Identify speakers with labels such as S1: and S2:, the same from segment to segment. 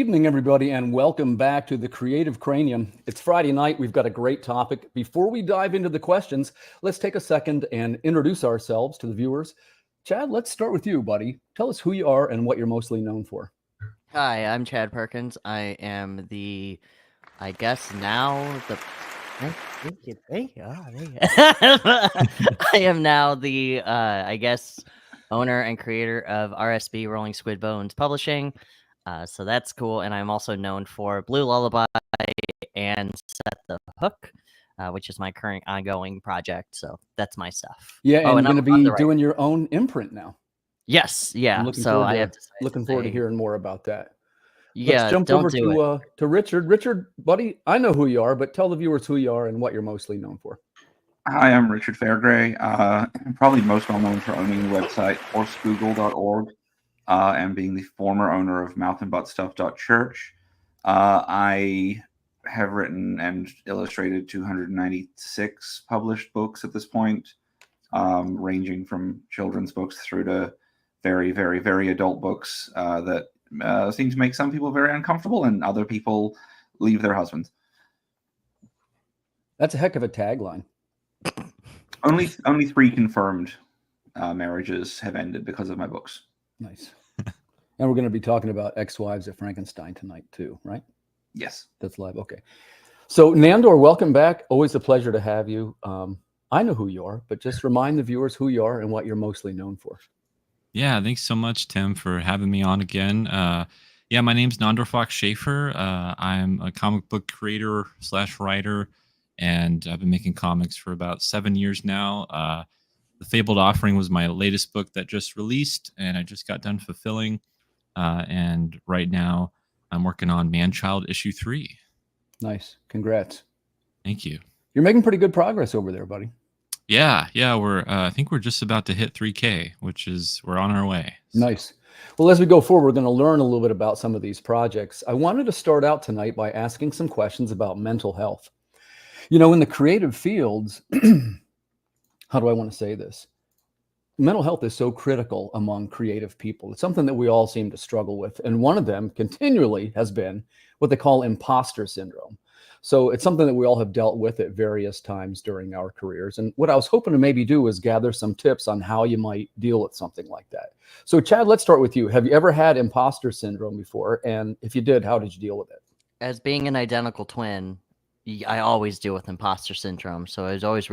S1: evening, everybody, and welcome back to the Creative Cranium. It's Friday night. We've got a great topic. Before we dive into the questions, let's take a second and introduce ourselves to the viewers. Chad, let's start with you, buddy. Tell us who you are and what you're mostly known for.
S2: Hi, I'm Chad Perkins. I am the, I guess now the. I am now the, I guess, owner and creator of RSB Rolling Squid Bones Publishing. So that's cool. And I'm also known for Blue Lullaby and Set the Hook, which is my current ongoing project. So that's my stuff.
S1: Yeah, and you're going to be doing your own imprint now.
S2: Yes, yeah.
S1: So I have looking forward to hearing more about that.
S2: Yeah,
S1: let's jump over to Richard. Richard, buddy, I know who you are, but tell the viewers who you are and what you're mostly known for.
S3: Hi, I'm Richard Fairgray. I'm probably most well known for owning the website horsegoogle.org and being the former owner of mouthandbuttstuff.church. I have written and illustrated 296 published books at this point, ranging from children's books through to very, very, very adult books that seem to make some people very uncomfortable and other people leave their husbands.
S1: That's a heck of a tagline.
S3: Only 3 confirmed marriages have ended because of my books.
S1: Nice. And we're going to be talking about Ex-Wives of Frankenstein tonight too, right?
S3: Yes.
S1: That's live. Okay. So Nandor, welcome back. Always a pleasure to have you. I know who you are, but just remind the viewers who you are and what you're mostly known for.
S4: Yeah, thanks so much, Tim, for having me on again. Yeah, my name's Nandor Fox Schaefer. I'm a comic book creator / writer, and I've been making comics for about 7 years now. The Fabled Offering was my latest book that just released, and I just got done fulfilling. And right now, I'm working on Man-Child issue 3.
S1: Nice. Congrats.
S4: Thank you.
S1: You're making pretty good progress over there, buddy.
S4: Yeah, we're I think we're just about to hit 3K, which is we're on our way.
S1: So. Nice. Well, as we go forward, we're going to learn a little bit about some of these projects. I wanted to start out tonight by asking some questions about mental health. You know, in the creative fields, how do I want to say this? Mental health is so critical among creative people. It's something that we all seem to struggle with. And one of them continually has been what they call imposter syndrome. So it's something that we all have dealt with at various times during our careers. And what I was hoping to maybe do is gather some tips on how you might deal with something like that. So Chad, let's start with you. Have you ever had imposter syndrome before? And if you did, how did you deal with it?
S2: As being an identical twin, I always deal with imposter syndrome. So I was always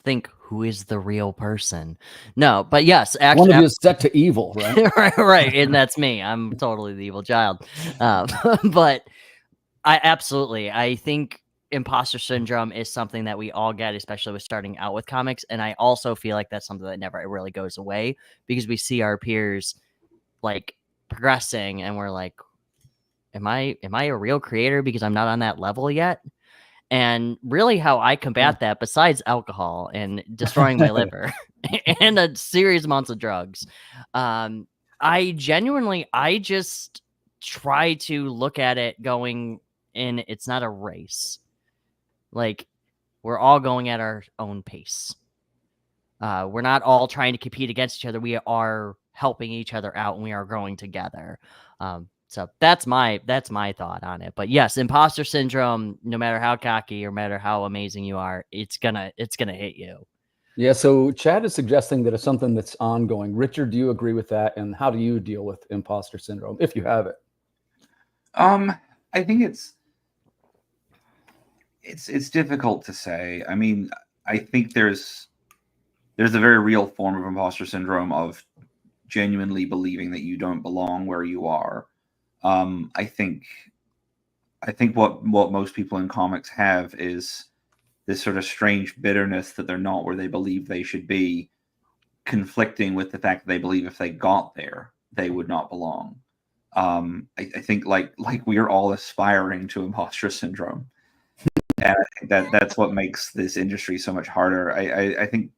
S2: think, who is the real person? No, but yes, actually,
S1: one of you is set to evil, right?
S2: right. And that's me. I'm totally the evil child. But I think imposter syndrome is something that we all get, especially with starting out with comics. And I also feel like that's something that never really goes away because we see our peers like progressing and we're like, am I a real creator because I'm not on that level yet? And really how I combat that, besides alcohol and destroying my liver and a serious amounts of drugs, I just try to look at it going in, it's not a race. Like, we're all going at our own pace. We're not all trying to compete against each other. We are helping each other out and we are growing together. So that's my thought on it. But yes, imposter syndrome, no matter how cocky or no matter how amazing you are, it's gonna hit you.
S1: Yeah, so Chad is suggesting that it's something that's ongoing. Richard, do you agree with that? And how do you deal with imposter syndrome, if you have it?
S3: I think it's difficult to say. I mean, I think there's a very real form of imposter syndrome of genuinely believing that you don't belong where you are. I think what most people in comics have is this sort of strange bitterness that they're not where they believe they should be, conflicting with the fact that they believe if they got there, they would not belong. I think like we are all aspiring to imposter syndrome. And I think that's what makes this industry so much harder. I think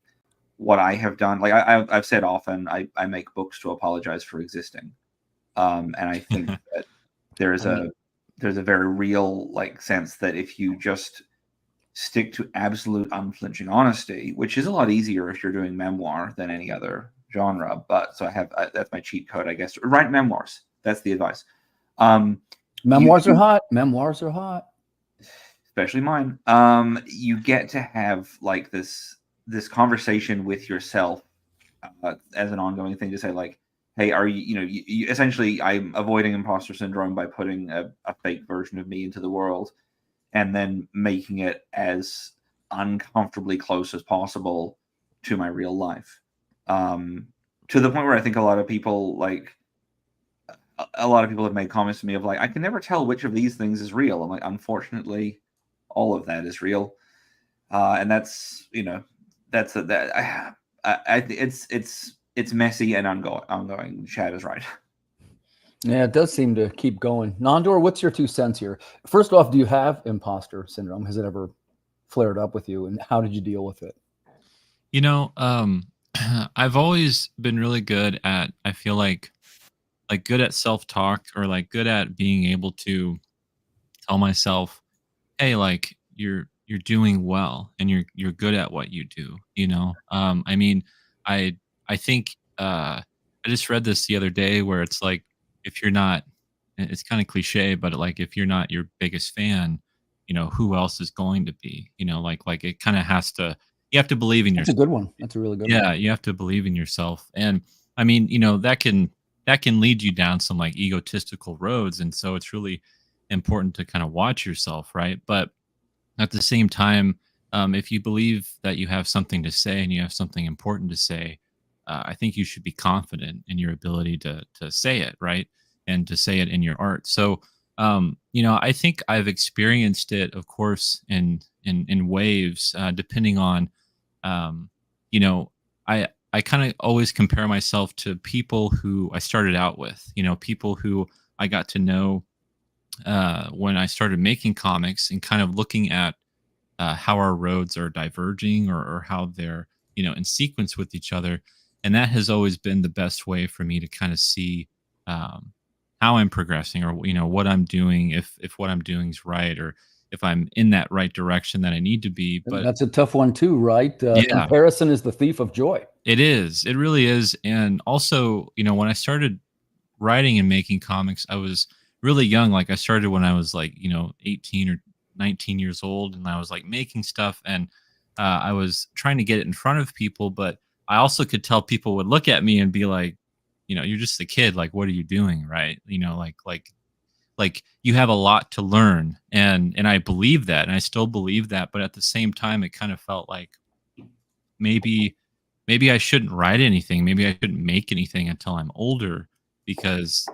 S3: what I have done, like I've said often, I make books to apologize for existing. And I think that there's a very real sense that if you just stick to absolute unflinching honesty, which is a lot easier if you're doing memoir than any other genre. But so that's my cheat code, I guess. Write memoirs. That's the advice.
S1: Memoirs are hot. Memoirs are hot.
S3: Especially mine. You get to have like this conversation with yourself as an ongoing thing to say like, hey, are you essentially, I'm avoiding imposter syndrome by putting a fake version of me into the world and then making it as uncomfortably close as possible to my real life. To the point where I think a lot of people have made comments to me of like, I can never tell which of these things is real. I'm like, unfortunately, all of that is real. And that's, it's messy and ongoing. Chad is right.
S1: Yeah, it does seem to keep going. Nandor, what's your 2 cents here? First off, do you have imposter syndrome? Has it ever flared up with you, and how did you deal with it?
S4: I've always been really good at, I feel like good at self-talk, or like good at being able to tell myself, hey, like you're doing well and you're good at what you do. I mean, I think I just read this the other day where it's like, if you're not, it's kind of cliche, but like if you're not your biggest fan, who else is going to be? Like it kind of has to, you have to believe in
S1: That's
S4: yourself.
S1: a good one. That's a really good one.
S4: Yeah, you have to believe in yourself. And I mean, that can lead you down some like egotistical roads. And so it's really important to kind of watch yourself, right? But at the same time, if you believe that you have something to say and you have something important to say, I think you should be confident in your ability to say it, right? And to say it in your art. So, I think I've experienced it, of course, in waves, depending on, I kind of always compare myself to people who I started out with, people who I got to know when I started making comics, and kind of looking at how our roads are diverging, or how they're, in sequence with each other. And that has always been the best way for me to kind of see how I'm progressing, or, what I'm doing, if what I'm doing is right, or if I'm in that right direction that I need to be. But
S1: that's a tough one too, right?
S4: Yeah.
S1: Comparison is the thief of joy.
S4: It is. It really is. And also, when I started writing and making comics, I was really young. Like I started when I was like, 18 or 19 years old, and I was like making stuff, and I was trying to get it in front of people, but I also could tell people would look at me and be like, you're just a kid. Like, what are you doing? Right. Like you have a lot to learn. And I believe that, and I still believe that. But at the same time, it kind of felt like maybe I shouldn't write anything. Maybe I shouldn't make anything until I'm older, because,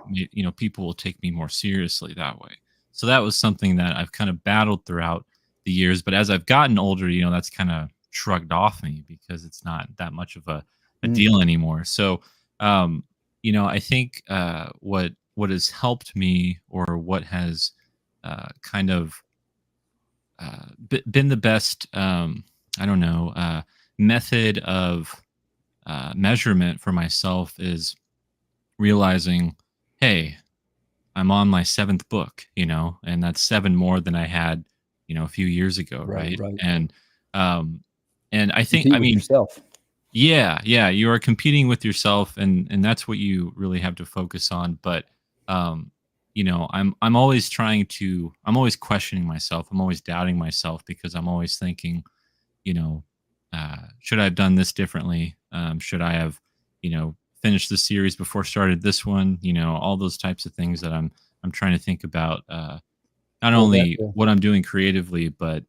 S4: people will take me more seriously that way. So that was something that I've kind of battled throughout the years. But as I've gotten older, that's kind of shrugged off me, because it's not that much of a deal anymore. So, I think what has helped me, or what has kind of been the best, I don't know, method of measurement for myself, is realizing, hey, I'm on my 7th book, and that's 7 more than I had, a few years ago. Right. And I think,
S1: Compete with yourself.
S4: Yeah, you are competing with yourself, and that's what you really have to focus on. But I'm always I'm always questioning myself. I'm always doubting myself, because I'm always thinking, should I have done this differently? Should I have, finished the series before started this one? All those types of things that I'm trying to think about. Not only what I'm doing creatively, but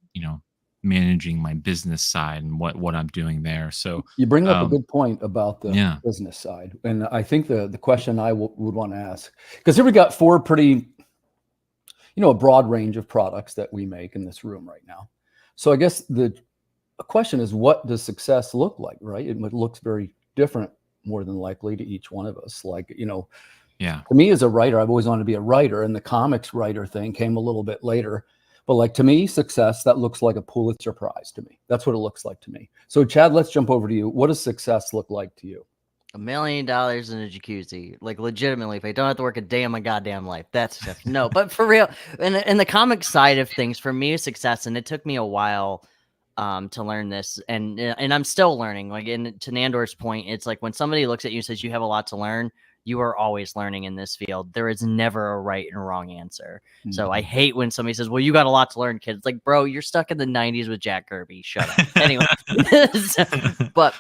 S4: managing my business side and what I'm doing there. So
S1: you bring up a good point about the
S4: Yeah.
S1: business side. And I think the question I would want to ask, because here we got 4 pretty, a broad range of products that we make in this room right now. So I guess the question is, what does success look like, right? It looks very different, more than likely, to each one of us. Like,
S4: Yeah.
S1: to me as a writer, I've always wanted to be a writer, and the comics writer thing came a little bit later. But like, to me, success, that looks like a Pulitzer Prize to me. That's what it looks like to me. So Chad, let's jump over to you. What does success look like to you?
S2: $1 million in a jacuzzi, like legitimately, if I don't have to work a day in my goddamn life, that's success. No, but for real, in the comic side of things, for me, success, and it took me a while to learn this, and I'm still learning. Like, to Nandor's point, it's like when somebody looks at you and says you have a lot to learn, you are always learning in this field. There is never a right and wrong answer. So I hate when somebody says, well, you got a lot to learn, kid. It's like, bro, you're stuck in the 90s with Jack Kirby. Shut up. Anyway. But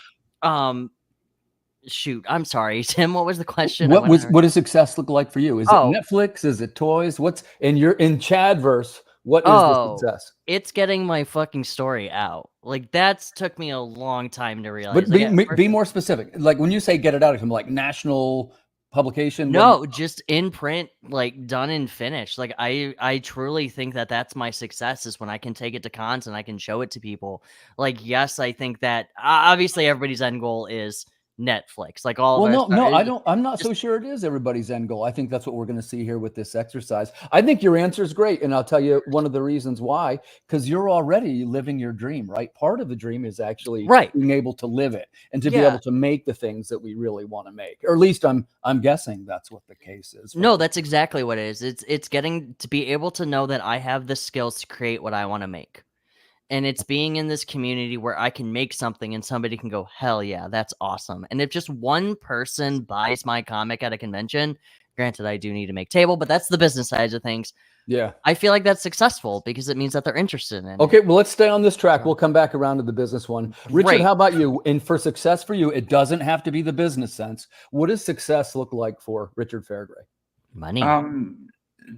S2: shoot, I'm sorry, Tim. What was the question?
S1: What does success look like for you? Is it Netflix? Is it toys? What's in Chadverse? What is the success?
S2: It's getting my fucking story out. Like that's took me a long time to realize.
S1: But be more specific. Like when you say get it out, I'm like national publication.
S2: No, just in print, like done and finished. Like I truly think that that's my success is when I can take it to cons and I can show it to people. Like yes, I think that obviously everybody's end goal is Netflix, like all of us.
S1: I'm not so sure it is everybody's end goal. I think that's what we're going to see here with this exercise. I think your answer is great, and I'll tell you one of the reasons why. Because you're already living your dream, right? Part of the dream is actually being able to live it and to be able to make the things that we really want to make, or at least I'm guessing that's what the case is.
S2: No, that's exactly what it is. It's getting to be able to know that I have the skills to create what I want to make. And it's being in this community where I can make something and somebody can go, hell yeah, that's awesome. And if just one person buys my comic at a convention, granted, I do need to make table, but that's the business side of things.
S1: Yeah.
S2: I feel like that's successful because it means that they're interested in it.
S1: Okay, well, let's stay on this track. We'll come back around to the business one. Richard, how about you? And for success for you, it doesn't have to be the business sense. What does success look like for Richard Fairgray?
S2: Money.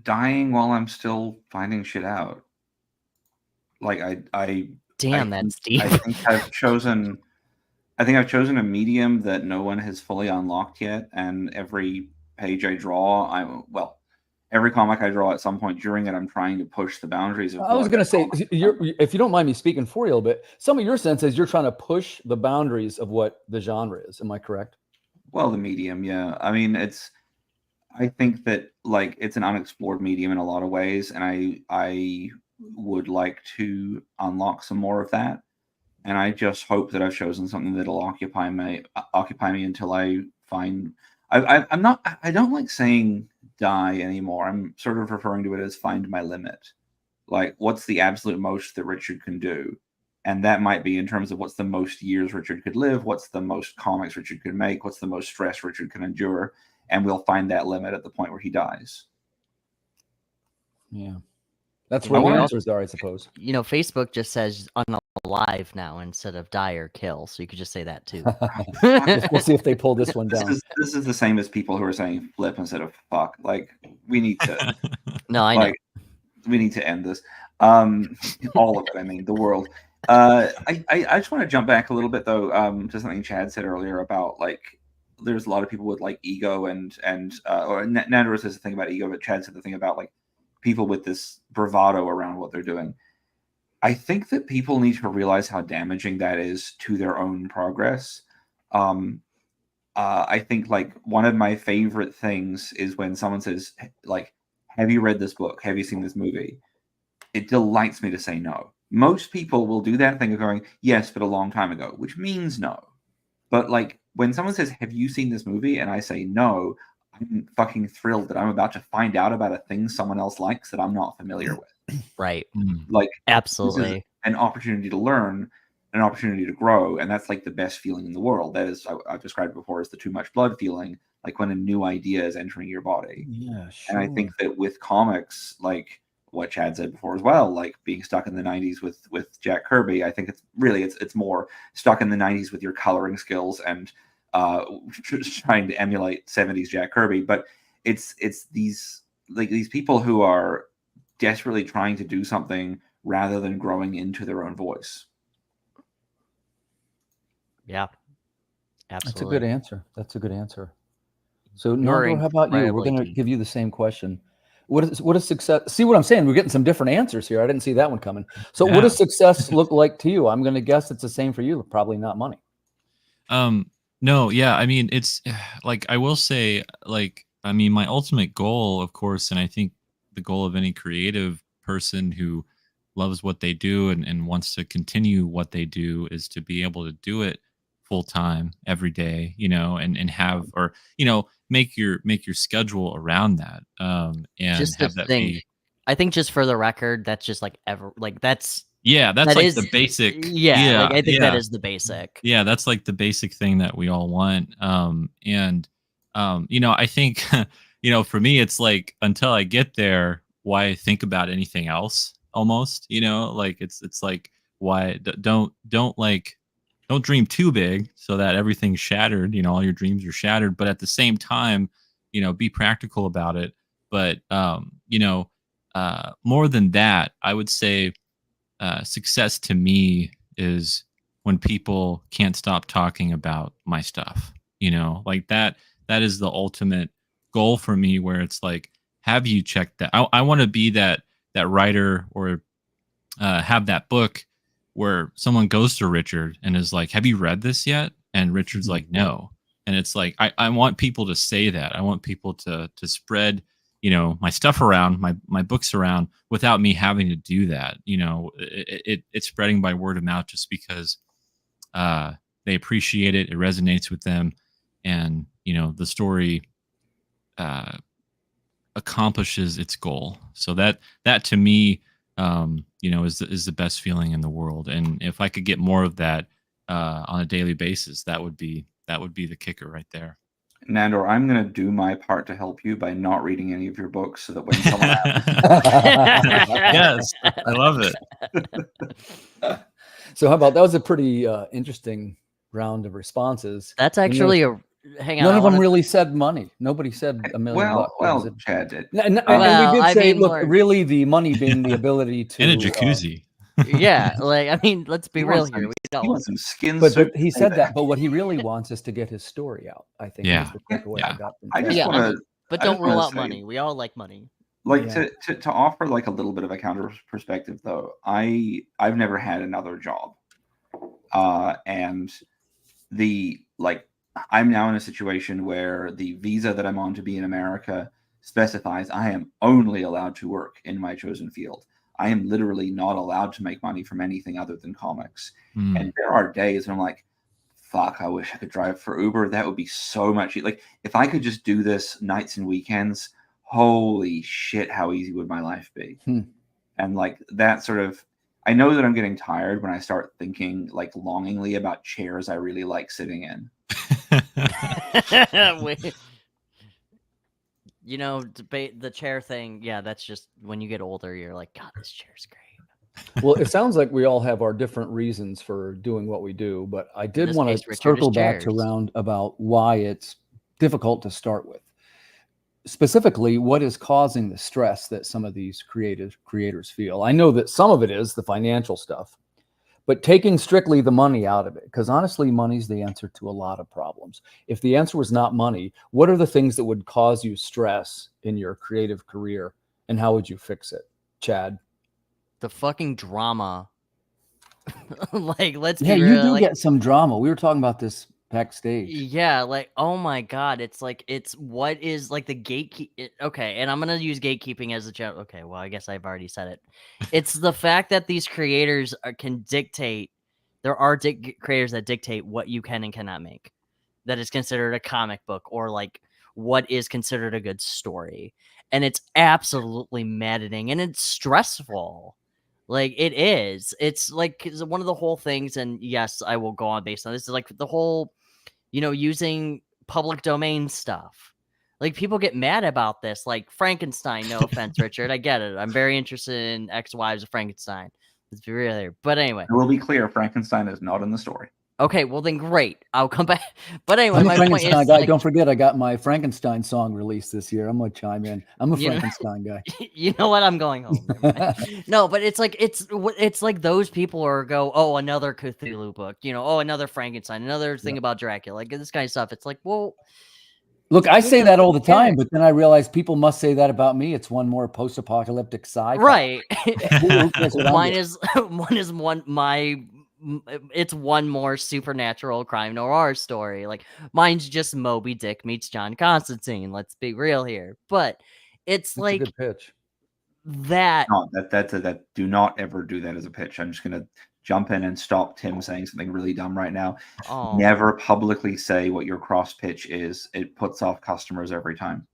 S3: Dying while I'm still finding shit out. Like
S2: that's deep.
S3: I think I've chosen a medium that no one has fully unlocked yet, and every page I draw, every comic I draw at some point during it, I'm trying to push the boundaries of.
S1: I was going to say, if you don't mind me speaking for you a little bit, some of your sense is you're trying to push the boundaries of what the genre is. Am I correct?
S3: Well, the medium, yeah. I mean, I think that like it's an unexplored medium in a lot of ways, and I would like to unlock some more of that, and I just hope that I've chosen something that'll occupy me until I find. I don't like saying die anymore. I'm sort of referring to it as find my limit. Like, what's the absolute most that Richard can do? And that might be in terms of what's the most years Richard could live, what's the most comics Richard could make, what's the most stress Richard can endure, and we'll find that limit at the point where he dies.
S1: Yeah. That's where the answers are, I suppose.
S2: You know, Facebook just says unalive now instead of die or kill, so you could just say that too.
S1: We'll see if they pull this one down.
S3: This is the same as people who are saying flip instead of fuck. Like, we need to.
S2: No, I know.
S3: We need to end this. All of it. I mean, the world. I just want to jump back a little bit though, to something Chad said earlier about like there's a lot of people with like ego or Nandor says the thing about ego, but Chad said the thing about like people with this bravado around what they're doing. I think that people need to realize how damaging that is to their own progress. I think like one of my favorite things is when someone says like, have you read this book? Have you seen this movie? It delights me to say no. Most people will do that thing of going, yes, but a long time ago, which means no. But like when someone says, have you seen this movie? And I say no, I'm fucking thrilled that I'm about to find out about a thing someone else likes that I'm not familiar with.
S2: Right.
S3: Like,
S2: absolutely.
S3: An opportunity to learn, an opportunity to grow. And that's like the best feeling in the world. That is, I've described before as the too much blood feeling, like when a new idea is entering your body.
S1: Yeah, sure.
S3: And I think that with comics, like what Chad said before as well, like being stuck in the 90s with Jack Kirby, I think it's more stuck in the 90s with your coloring skills and trying to emulate 70s Jack Kirby. But it's these people who are desperately trying to do something rather than growing into their own voice.
S2: Yeah, absolutely.
S1: That's a good answer. So Nora, how about you? We're going to give you the same question. What is success? See what I'm saying? We're getting some different answers here. I didn't see that one coming. So what does success look like to you? I'm going to guess it's the same for you. Probably not money.
S4: No, yeah. I mean, it's like, I will say, like, I mean, my ultimate goal, of course, and I think the goal of any creative person who loves what they do and wants to continue what they do is to be able to do it full time every day, you know, and have, or, you know, make your schedule around that. And
S2: just
S4: have that
S2: thing.
S4: be.
S2: I think just for the record, that's just like that's
S4: that like the basic.
S2: Yeah, like I think that is the basic.
S4: Yeah, that's like the basic thing that we all want. And I think, for me, it's like until I get there, why think about anything else almost, like it's like, why don't dream too big so that everything's shattered, all your dreams are shattered. But at the same time, be practical about it. But, more than that, I would say success to me is when people can't stop talking about my stuff, like that is the ultimate goal for me, where it's like, have you checked that? I want to be that writer, or have that book where someone goes to Richard and is like, have you read this yet? And Richard's like, no. And it's like, I want people to say that. I want people to spread, my stuff around, my books around, without me having to do that. It's spreading by word of mouth, just because they appreciate it. It resonates with them. And, the story accomplishes its goal. So that to me, is the best feeling in the world. And if I could get more of that on a daily basis, that would be the kicker right there.
S3: Nandor, I'm going to do my part to help you by not reading any of your books, so that when someone
S4: Yes, I love it.
S1: So how about, that was a pretty interesting round of responses.
S2: That's actually hang on.
S1: None of them really said money. Nobody said $1 million bucks.
S3: Well, Chad did.
S1: And
S2: Well,
S1: we did
S2: I
S1: say,
S2: mean,
S1: look,
S2: Lord.
S1: really the money being the ability to...
S4: And a jacuzzi.
S2: Yeah, like, I mean, let's be real here.
S3: He wants some skin
S1: but
S3: suit.
S1: he said that, but what he really wants is to get his story out, I think.
S4: Yeah.
S1: Was the takeaway I got from
S3: I just
S2: Yeah,
S3: want to,
S2: but
S3: I
S2: don't
S3: just
S2: rule
S3: wanna
S2: out
S3: say-
S2: money. We all like money.
S3: like
S1: Yeah.
S3: to offer like a little bit of a counter perspective, though. I've never had another job, and I'm now in a situation where the visa that I'm on to be in America specifies I am only allowed to work in my chosen field. I am literally not allowed to make money from anything other than comics. And there are days when I'm like, fuck, I wish I could drive for Uber. That would be so much. Like, if I could just do this nights and weekends, holy shit, how easy would my life be? And like that sort of, I know that I'm getting tired when I start thinking like longingly about chairs I really like sitting in.
S2: Debate the chair thing. Yeah, that's just when you get older, you're like, God, this chair's great.
S1: Well, it sounds like we all have our different reasons for doing what we do, but I did
S2: this
S1: want
S2: case,
S1: to
S2: Richard,
S1: circle
S2: is
S1: back to
S2: chairs.
S1: round about why it's difficult to start with. Specifically, what is causing the stress that some of these creators feel? I know that some of it is the financial stuff, but taking strictly the money out of it, because honestly, money's the answer to a lot of problems. If the answer was not money, what are the things that would cause you stress in your creative career, and how would you fix it? Chad?
S2: The fucking drama. Like, let's
S1: Yeah,
S2: be
S1: you
S2: real.
S1: do
S2: Like,
S1: get some drama. We were talking about this backstage.
S2: yeah, like, oh my God, it's like, it's what is like the gatekeep. Okay, and I'm gonna use gatekeeping as a joke. Okay, well, I guess I've already said it. It's the fact that these creators can dictate. There are creators that dictate what you can and cannot make. That is considered a comic book, or like what is considered a good story, and it's absolutely maddening and it's stressful. Like, it is. It's like, 'cause one of the whole things, and yes, I will go on based on this, is like the whole, using public domain stuff. Like, people get mad about this. Like Frankenstein, no offense, Richard. I get it. I'm very interested in Ex-Wives of Frankenstein. Let's be real here. But anyway.
S3: I will be clear, Frankenstein is not in the story.
S2: Okay, well then great. I'll come back. But anyway,
S1: I'm a
S2: my point
S1: Frankenstein
S2: is,
S1: guy.
S2: like,
S1: Don't forget, I got my Frankenstein song released this year. I'm gonna chime in. I'm a Frankenstein guy.
S2: You know what? I'm going home. No, but it's like it's like those people are oh, another Cthulhu book. Oh, another Frankenstein, another thing about Dracula, like this kind of stuff. It's like, well,
S1: Look, I say that all the time, but then I realize people must say that about me. It's one more post-apocalyptic sci-fi.
S2: Right.
S1: It's
S2: one more supernatural crime noir story. Like, mine's just Moby Dick meets John Constantine. Let's be real here. But it's like
S1: a good pitch.
S2: That.
S3: No, that do not ever do that as a pitch. I'm just gonna jump in and stop Tim saying something really dumb right now.
S2: Oh.
S3: Never publicly say what your cross pitch is. It puts off customers every time.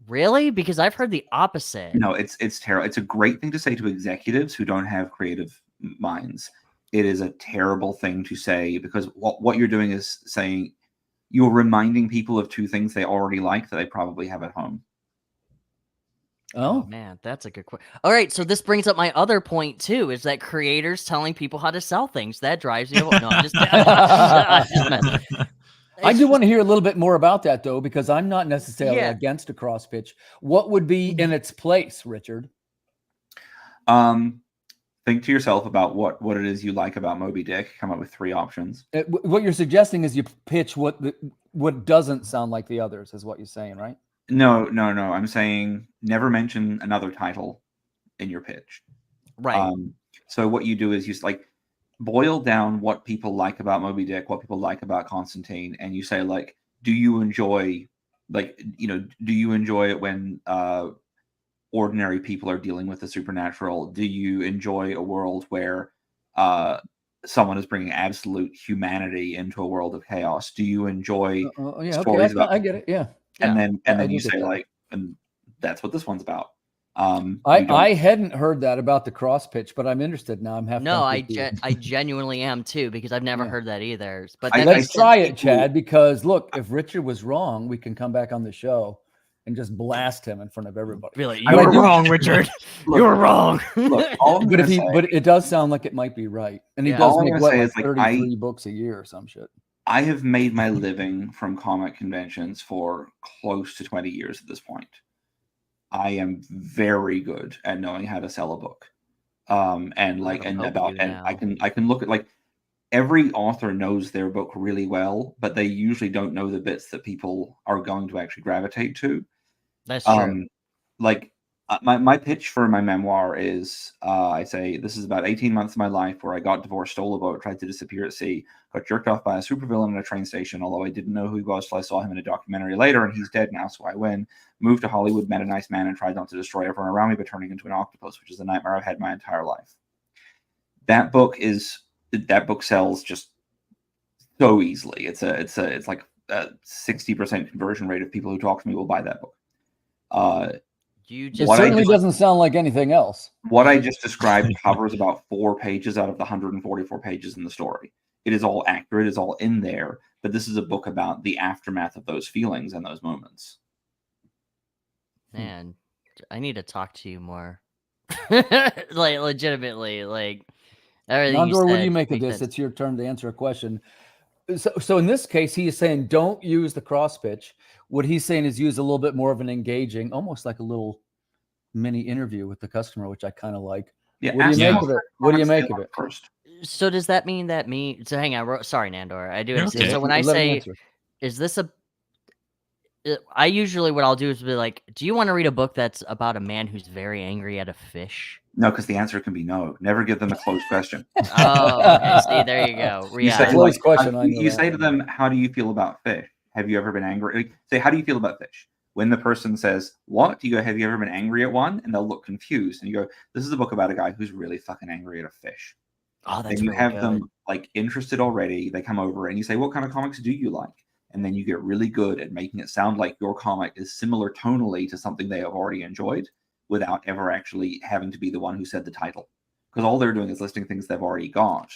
S2: Really? Because I've heard the opposite.
S3: No, it's terrible. It's a great thing to say to executives who don't have creative minds. It is a terrible thing to say, because what you're doing is saying you're reminding people of two things they already like that they probably have at home.
S1: Oh,
S2: man, that's a good question. All right, so this brings up my other point too, is that creators telling people how to sell things, that drives me. No, I'm just, I'm just messing.
S1: I
S2: It's
S1: do
S2: just-
S1: want to hear a little bit more about that, though, because I'm not necessarily
S2: Yeah.
S1: against a cross pitch. What would be in its place, Richard?
S3: Think to yourself about what it is you like about Moby Dick. Come up with 3 options.
S1: What you're suggesting is you pitch what doesn't sound like the others, is what you're saying, right?
S3: No. I'm saying never mention another title in your pitch.
S2: right.
S3: So what you do is you like boil down what people like about Moby Dick, what people like about Constantine, and you say like, do you enjoy it when ordinary people are dealing with the supernatural? Do you enjoy a world where someone is bringing absolute humanity into a world of chaos? Do you enjoy stories about?
S1: I get it. Yeah.
S3: And
S1: I
S3: then
S1: do
S3: you
S1: get
S3: say
S1: that.
S3: like, and that's what this one's about.
S1: I hadn't heard that about the cross pitch, but I'm interested now. I'm half
S2: No,
S1: tempted to-
S2: I genuinely am too, because I've never
S1: Yeah.
S2: heard that either. But
S3: I-
S2: that
S1: Let's
S2: makes
S1: try
S2: sense.
S1: it, Chad, because look, if Richard was wrong, we can come back on the show and just blast him in front of everybody.
S2: Really,
S3: I
S2: you were
S3: do-
S2: wrong, Richard.
S3: Look,
S2: you were wrong.
S3: Look, all I'm
S1: But
S3: gonna say,
S1: but it does sound like it might be right, and he
S2: Yeah.
S1: does
S3: all I'm
S1: make
S3: gonna
S1: what,
S3: say
S1: like
S3: is, like,
S1: 33 books a year or some shit.
S3: I have made my living from comic conventions for close to 20 years at this point. I am very good at knowing how to sell a book. And like,
S2: gonna
S3: and
S2: poke
S3: about,
S2: you
S3: and
S2: now.
S3: I can look at like every author knows their book really well, but they usually don't know the bits that people are going to actually gravitate to.
S2: That's true.
S3: Like my pitch for my memoir is I say this is about 18 months of my life where I got divorced, stole a boat, tried to disappear at sea, got jerked off by a supervillain in a train station, although I didn't know who he was till I saw him in a documentary later, and he's dead now, so I win. Moved to Hollywood, met a nice man, and tried not to destroy everyone around me by turning into an octopus, which is a nightmare I've had my entire life. That book sells just so easily. It's like a 60% conversion rate of people who talk to me will buy that book.
S2: You
S1: It
S2: just
S3: What I
S1: certainly
S3: just-
S1: doesn't sound like anything else.
S3: What I just described covers about 4 pages out of the 144 pages in the story. It is all accurate, it's all in there, but this is a book about the aftermath of those feelings and those moments.
S2: man, I need to talk to you more. Like legitimately, like everything you
S1: Nandor, what do
S2: said
S1: you make of
S2: makes
S1: this?
S2: sense.
S1: It's your turn to answer a question. So in this case, he is saying don't use the cross pitch. What he's saying is use a little bit more of an engaging, almost like a little mini interview with the customer, which I kind of like.
S3: Yeah,
S1: What do you
S3: ask
S1: make
S3: them
S1: of it? What do you
S3: comments
S1: make
S3: they
S1: of
S3: want
S1: it?
S3: first?
S2: So does that mean that so hang on, sorry, Nandor. I do
S4: You're
S2: understand.
S4: okay.
S2: So when I
S1: Let him
S2: say,
S1: answer.
S2: is this I usually what I'll do is be like, do you want to read a book that's about a man who's very angry at a fish?
S3: No, because the answer can be no. Never give them a closed question.
S2: Oh, okay. See, there you go.
S3: You
S2: Yeah.
S3: say,
S1: Closed
S3: like,
S1: question, I know
S3: you
S1: that
S3: say to
S1: one.
S3: them, how do you feel about fish? Have you ever been angry? Like, say, how do you feel about fish? When the person says, what? You go, have you ever been angry at one? And they'll look confused. And you go, this is a book about a guy who's really fucking angry at a fish.
S2: Oh, that's
S3: Then you
S2: really
S3: have
S2: good.
S3: them like interested already. They come over and you say, what kind of comics do you like? And then you get really good at making it sound like your comic is similar tonally to something they have already enjoyed without ever actually having to be the one who said the title. Because all they're doing is listing things they've already got.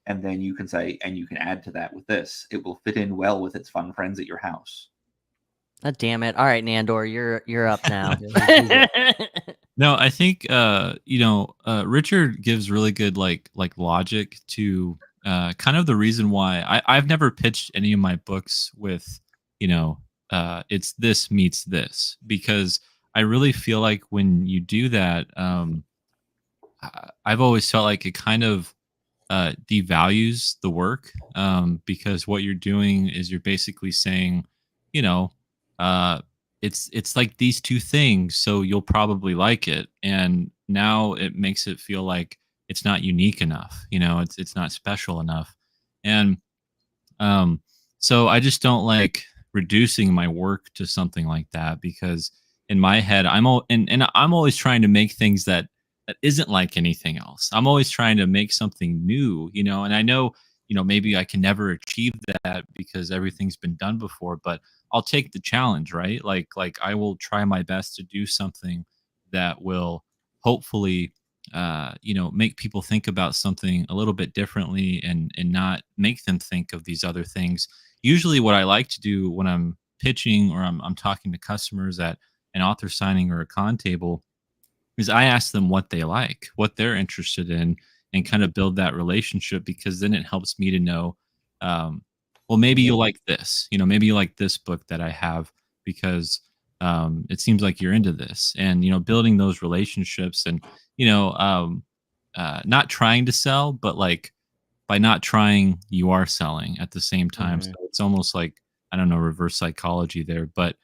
S3: And then you can say, and you can add to that with this. It will fit in well with its fun friends at your house.
S2: Oh, damn it. All right, Nandor, you're up now.
S4: No, I think Richard gives really good like logic to kind of the reason why I've never pitched any of my books with it's this meets this, because I really feel like when you do that, I've always felt like it kind of devalues the work, because what you're doing is you're basically saying, it's like these two things, so you'll probably like it, and now it makes it feel like it's not unique enough. It's not special enough, and so I just don't like reducing my work to something like that, because in my head I'm always trying to make things that isn't like anything else. I'm always trying to make something new, and I know, maybe I can never achieve that because everything's been done before, but I'll take the challenge, right? Like I will try my best to do something that will hopefully, make people think about something a little bit differently, and not make them think of these other things, usually what I like to do when I'm pitching or I'm talking to customers at an author signing or a con table is I ask them what they like, what they're interested in, and kind of build that relationship, because then it helps me to know, well, maybe you'll like this, maybe you like this book that I have because it seems like you're into this, and building those relationships, and not trying to sell, but like by not trying, you are selling at the same time. So it's almost like, I don't know, reverse psychology there. But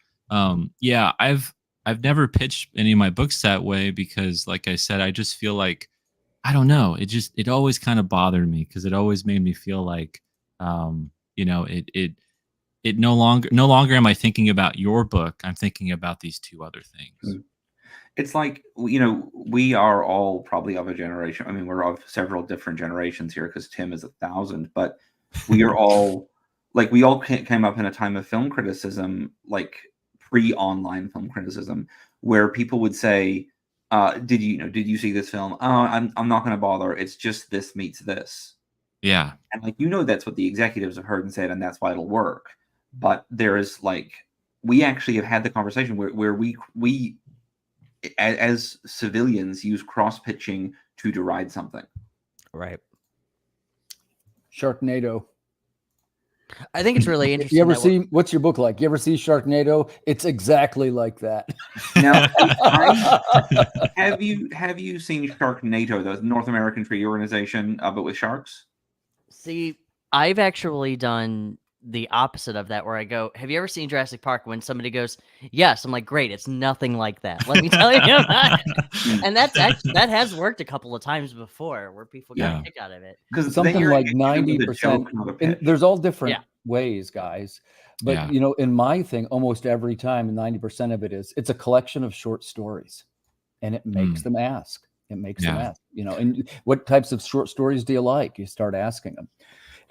S4: yeah, I've never pitched any of my books that way because, like I said, I just feel like, I don't know, it always kind of bothered me because it always made me feel like, it no longer am I thinking about your book. I'm thinking about these two other things.
S3: It's like, we are all probably of a generation. I mean, we're of several different generations here because Tim is 1,000, but we are all like, we all came up in a time of film criticism, like pre-online film criticism, where people would say, did you see this film? Oh, I'm not going to bother. It's just this meets this.
S4: Yeah.
S3: And like, that's what the executives have heard and said, and that's why it'll work. But there is like, we actually have had the conversation where we as civilians use cross pitching to deride something.
S2: Right.
S1: Sharknado.
S2: I think it's really interesting.
S1: You ever see, what's your book like? You ever see Sharknado? It's exactly like that.
S3: Now, have you seen Sharknado, the North American treaty organization, but with sharks?
S2: See, I've actually done the opposite of that, where I go, have you ever seen Jurassic Park? When somebody goes, yes, I'm like, great, it's nothing like that. Let me tell you about it. And that has worked a couple of times before where people got a kick out of it.
S3: Because
S1: something like 90%. There's all different ways, guys. But in my thing, almost every time, 90% of it's a collection of short stories, and it makes them ask. It makes them ask, and what types of short stories do you like? You start asking them.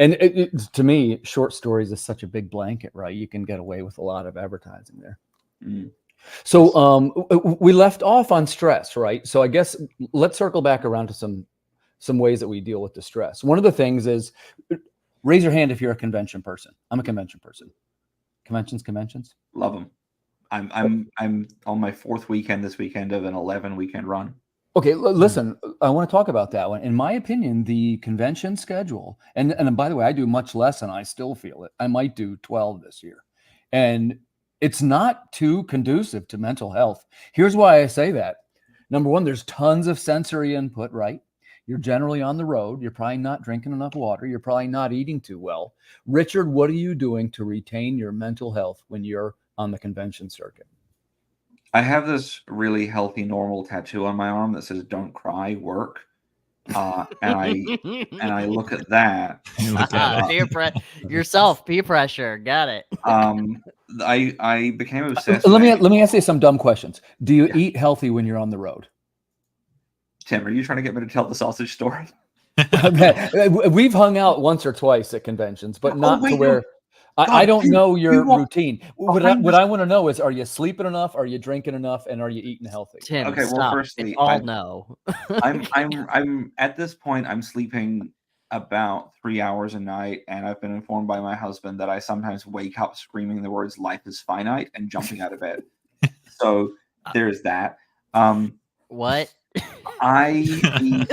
S1: And to me, short stories is such a big blanket, right? You can get away with a lot of advertising there. So we left off on stress, right? So I guess let's circle back around to some ways that we deal with the stress. One of the things is, raise your hand if you're a convention person. I'm a convention person. Conventions.
S3: Love them. I'm on my 4th weekend this weekend of an 11 weekend run.
S1: Okay, listen, I want to talk about that one. In my opinion, the convention schedule, and by the way, I do much less and I still feel it. I might do 12 this year. And it's not too conducive to mental health. Here's why I say that. Number one, there's tons of sensory input, right? You're generally on the road. You're probably not drinking enough water. You're probably not eating too well. Richard, what are you doing to retain your mental health when you're on the convention circuit?
S3: I have this really healthy, normal tattoo on my arm that says "Don't cry, work," and I look at that.
S2: Peer pressure. Got it.
S3: I became obsessed.
S1: Let me ask you some dumb questions. Do you eat healthy when you're on the road?
S3: Tim, are you trying to get me to tell the sausage story?
S1: We've hung out once or twice at conventions, but not to where.
S3: God,
S1: I don't know your routine. What I want to know is, are you sleeping enough? Are you drinking enough? And are you eating healthy?
S2: Tim,
S3: okay,
S2: stop.
S3: well, firstly,
S2: no.
S3: I'm at this point, I'm sleeping about 3 hours a night, and I've been informed by my husband that I sometimes wake up screaming the words "life is finite" and jumping out of bed. So there's that.
S2: What?
S1: Give me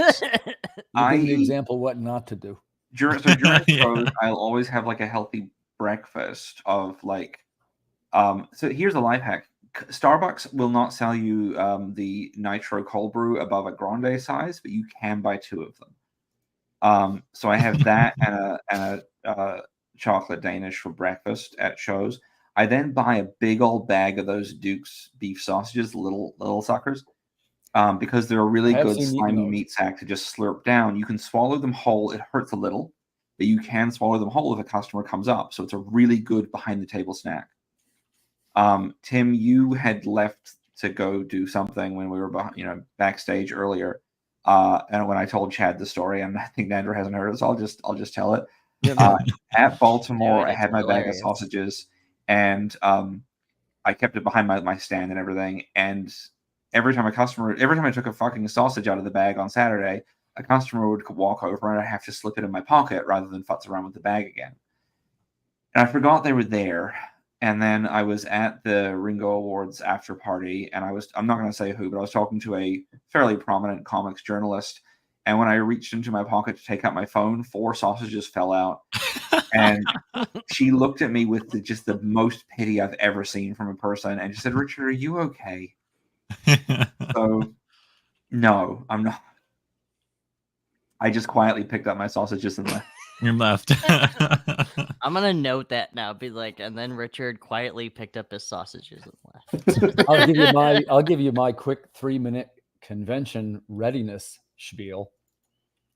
S1: an example what not to do.
S3: During shows, I'll always have like a healthy breakfast of like so here's a life hack. Starbucks will not sell you the nitro cold brew above a grande size, but you can buy 2 of them. So I have that and a chocolate Danish for breakfast at shows. I then buy a big old bag of those Duke's beef sausages, little suckers, because they're a really good slimy meat sack to just slurp down. You can swallow them whole. It hurts a little, but you can swallow them whole if a customer comes up. So it's a really good behind the table snack. Tim, you had left to go do something when we were backstage earlier. And when I told Chad the story, and I think Nandor hasn't heard it, so I'll just tell it. At Baltimore, I had my bag of sausages, and I kept it behind my stand and everything. And every time I took a fucking sausage out of the bag on Saturday, a customer would walk over and I'd have to slip it in my pocket rather than futz around with the bag again. And I forgot they were there. And then I was at the Ringo Awards after party, and I'm not going to say who, but I was talking to a fairly prominent comics journalist. And when I reached into my pocket to take out my phone, 4 sausages fell out. And she looked at me with just the most pity I've ever seen from a person, and she said, "Richard, are you okay?" So, no, I'm not. I just quietly picked up my sausages and left.
S4: You're left.
S2: I'm gonna note that now. Be like, and then Richard quietly picked up his sausages and left.
S1: I'll give you my quick 3-minute convention readiness spiel.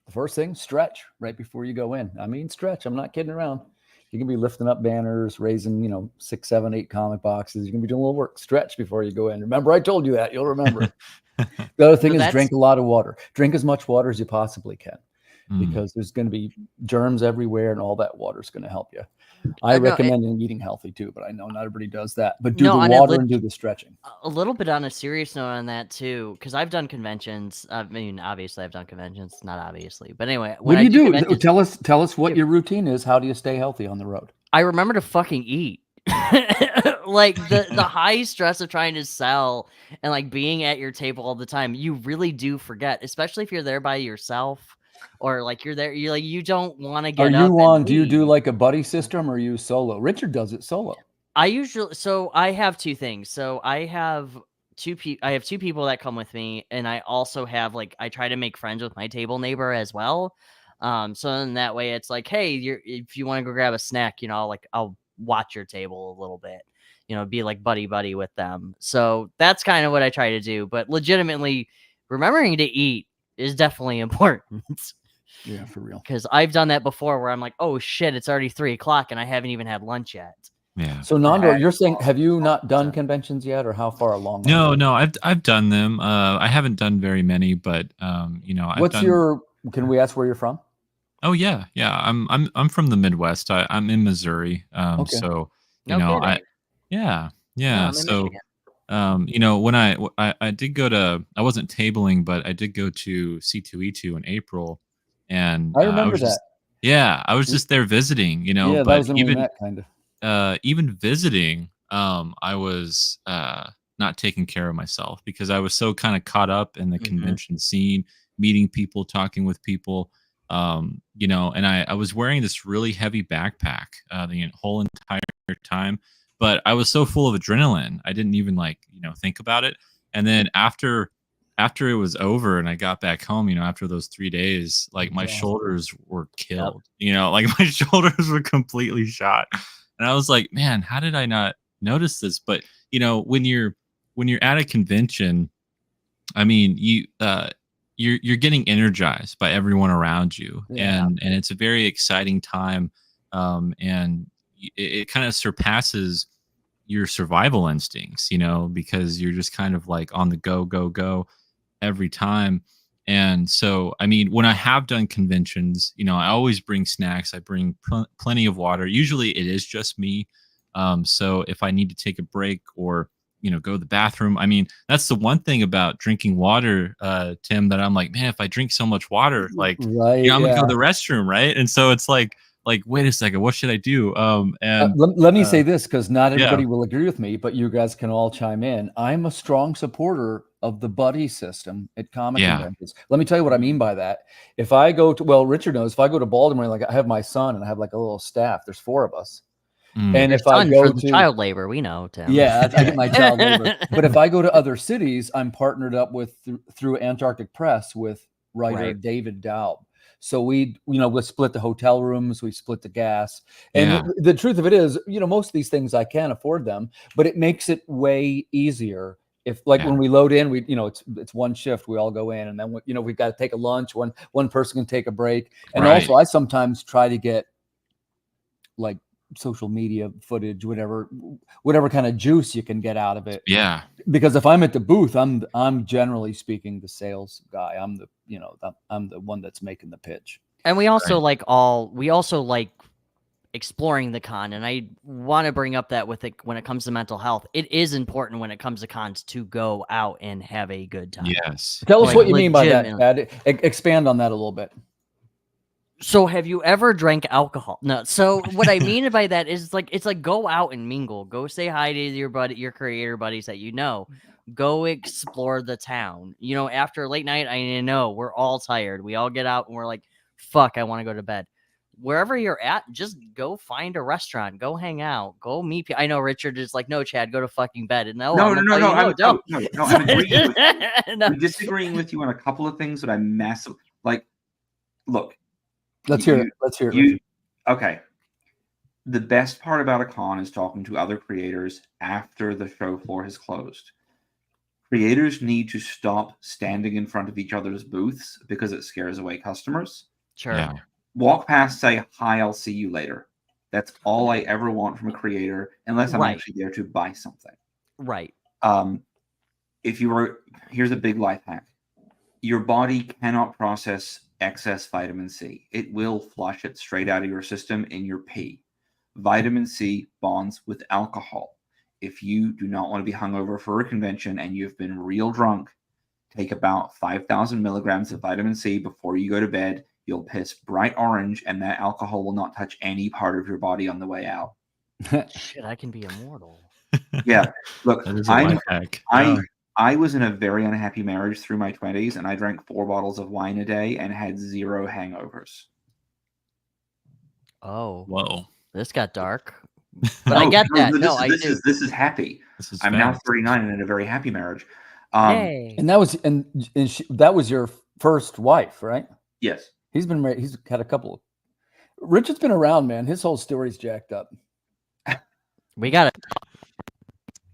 S1: The first thing, stretch right before you go in. I mean, stretch. I'm not kidding around. You can be lifting up banners, raising, 6, 7, 8 comic boxes. You can be doing a little work. Stretch before you go in. Remember, I told you that. You'll remember. The other thing is drink a lot of water. Drink as much water as you possibly can, because there's going to be germs everywhere, and all that water is going to help you. I recommend eating healthy too, but I know not everybody does that. But do the water and do the stretching.
S2: A little bit on a serious note on that too, because I've done conventions. I mean, obviously, I've done conventions. Not obviously, but anyway.
S1: What do you do? Tell us what your routine is. How do you stay healthy on the road?
S2: I remember to fucking eat. Like the high stress of trying to sell and like being at your table all the time, you really do forget, especially if you're there by yourself. Or like you're there, you don't want to get up.
S1: Do you do like a buddy system, or are you solo? Richard does it solo.
S2: I have 2 things. So I have 2 people that come with me, and I also have I try to make friends with my table neighbor as well. So then that way it's like, hey, if you want to go grab a snack, I'll watch your table a little bit, be like buddy with them. So that's kind of what I try to do. But legitimately, remembering to eat is definitely important.
S1: Yeah, for real.
S2: Because I've done that before where I'm like, oh shit, it's already 3:00 and I haven't even had lunch yet.
S4: Yeah.
S1: So Nando, you're saying, have you not done conventions yet, or how far along?
S4: No, I've done them. I haven't done very many, but
S1: can we ask where you're from?
S4: Oh yeah. I'm from the Midwest. I'm in Missouri.
S1: Okay.
S4: So
S2: I'm in
S4: So
S2: Michigan.
S4: when I did go to, I wasn't tabling, but I did go to C2E2 in April, and
S1: I remember that.
S4: I was just there visiting,
S1: Yeah,
S4: but
S1: that was when we met, kind of.
S4: Even visiting, I was not taking care of myself because I was so kind of caught up in the convention scene, meeting people, talking with people, and I was wearing this really heavy backpack the whole entire time, but I was so full of adrenaline, I didn't even think about it. And then after it was over and I got back home, after those 3 days, my shoulders were killed, my shoulders were completely shot. And I was like, man, how did I not notice this? But, when you're at a convention, I mean, you're getting energized by everyone around you.
S1: Yeah.
S4: And it's a very exciting time. And it kind of surpasses your survival instincts, because you're just kind of on the go every time. And so, I mean, when I have done conventions, I always bring snacks. I bring plenty of water. Usually it is just me. So if I need to take a break or, go to the bathroom, I mean, that's the one thing about drinking water, Tim, that I'm like, man, if I drink so much water, I'm going to go to the restroom. Right. And so it's like, wait a second, what should I do? And
S1: let me say this, because not everybody will agree with me, but you guys can all chime in. I'm a strong supporter of the buddy system at comic conventions. Let me tell you what I mean by that. If I go to, Richard knows, if I go to Baltimore, I have my son and I have a little staff. There's 4 of us. And if I go to
S2: child labor, we know, Tim.
S1: Yeah, I get my child labor. But if I go to other cities, I'm partnered up with through Antarctic Press with writer David Daub. So we split the hotel rooms, we split the gas. And the truth of it is, most of these things I can't afford them, but it makes it way easier. If when we load in, it's one shift, we all go in, and then we've got to take a lunch. One person can take a break. And also I sometimes try to get social media footage, whatever kind of juice you can get out of it.
S4: Yeah.
S1: Because if I'm at the booth, I'm generally speaking the sales guy. I'm the one that's making the pitch.
S2: And we also like exploring the con. And I want to bring up that when it comes to mental health, it is important when it comes to cons to go out and have a good time.
S4: Yes.
S1: Tell us what you mean by that, Ed. Expand on that a little bit.
S2: So have you ever drank alcohol? No. So what I mean by that is like it's like go out and mingle. Go say hi to your creator buddies that you know. Go explore the town. You know, after a late night, I know we're all tired. We all get out and we're like, fuck, I want to go to bed. Wherever you're at, just go find a restaurant. Go hang out. Go meet people. I know Richard is like, no, Chad, go to fucking bed. And no, I'm
S3: disagreeing with you on a couple of things, but I'm massive. Like, look.
S1: Let's hear it.
S3: Okay. The best part about a con is talking to other creators after the show floor has closed. Creators need to stop standing in front of each other's booths because it scares away customers.
S2: Sure.
S4: Yeah.
S3: Walk past, say, hi, I'll see you later. That's all I ever want from a creator, unless I'm actually there to buy something.
S2: Right.
S3: Here's a big life hack. Your body cannot process excess vitamin C. It will flush it straight out of your system in your pee. Vitamin C bonds with alcohol. If you do not want to be hungover for a convention and you've been real drunk, take about 5,000 milligrams of vitamin C before you go to bed. You'll piss bright orange, and that alcohol will not touch any part of your body on the way out.
S2: Shit, I can be immortal.
S3: Yeah. Look,
S4: That is a life hack.
S3: I was in a very unhappy marriage through my 20s, and I drank 4 bottles of wine a day and had 0 hangovers.
S2: Oh.
S4: Whoa.
S2: This got dark. But I get that.
S3: This is happy. I'm now 39 and in a very happy marriage.
S2: Yay.
S1: And that was your first wife, right?
S3: Yes.
S1: He's been married. He's had a couple. Richard's been around, man. His whole story's jacked up.
S2: We got it.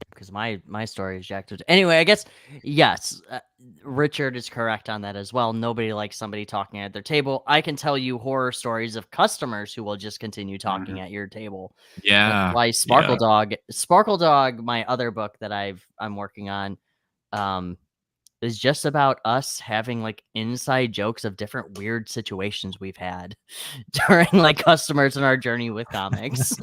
S2: Because my story is jacked up. Anyway, I guess, yes, Richard is correct on that as well. Nobody likes somebody talking at their table. I can tell you horror stories of customers who will just continue talking at your table.
S4: Yeah.
S2: That's why Sparkle Dog, my other book that I'm working on, is just about us having like inside jokes of different weird situations we've had during like customers in our journey with comics.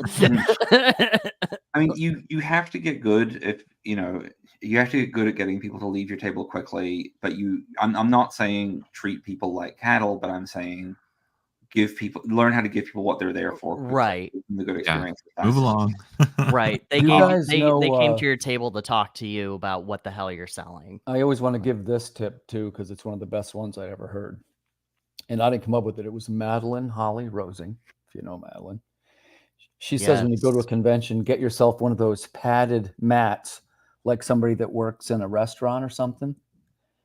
S3: I mean, you have to get good you have to get good at getting people to leave your table quickly, but I'm not saying treat people like cattle, but I'm saying learn how to give people what they're there for.
S2: Right.
S3: The good experience.
S4: Yeah. Move along.
S2: Right. They came to your table to talk to you about what the hell you're selling.
S1: I always want to give this tip too, because it's one of the best ones I ever heard. And I didn't come up with it. It was Madeline Holly Rosing, if you know Madeline. She says when you go to a convention, get yourself one of those padded mats, like somebody that works in a restaurant or something.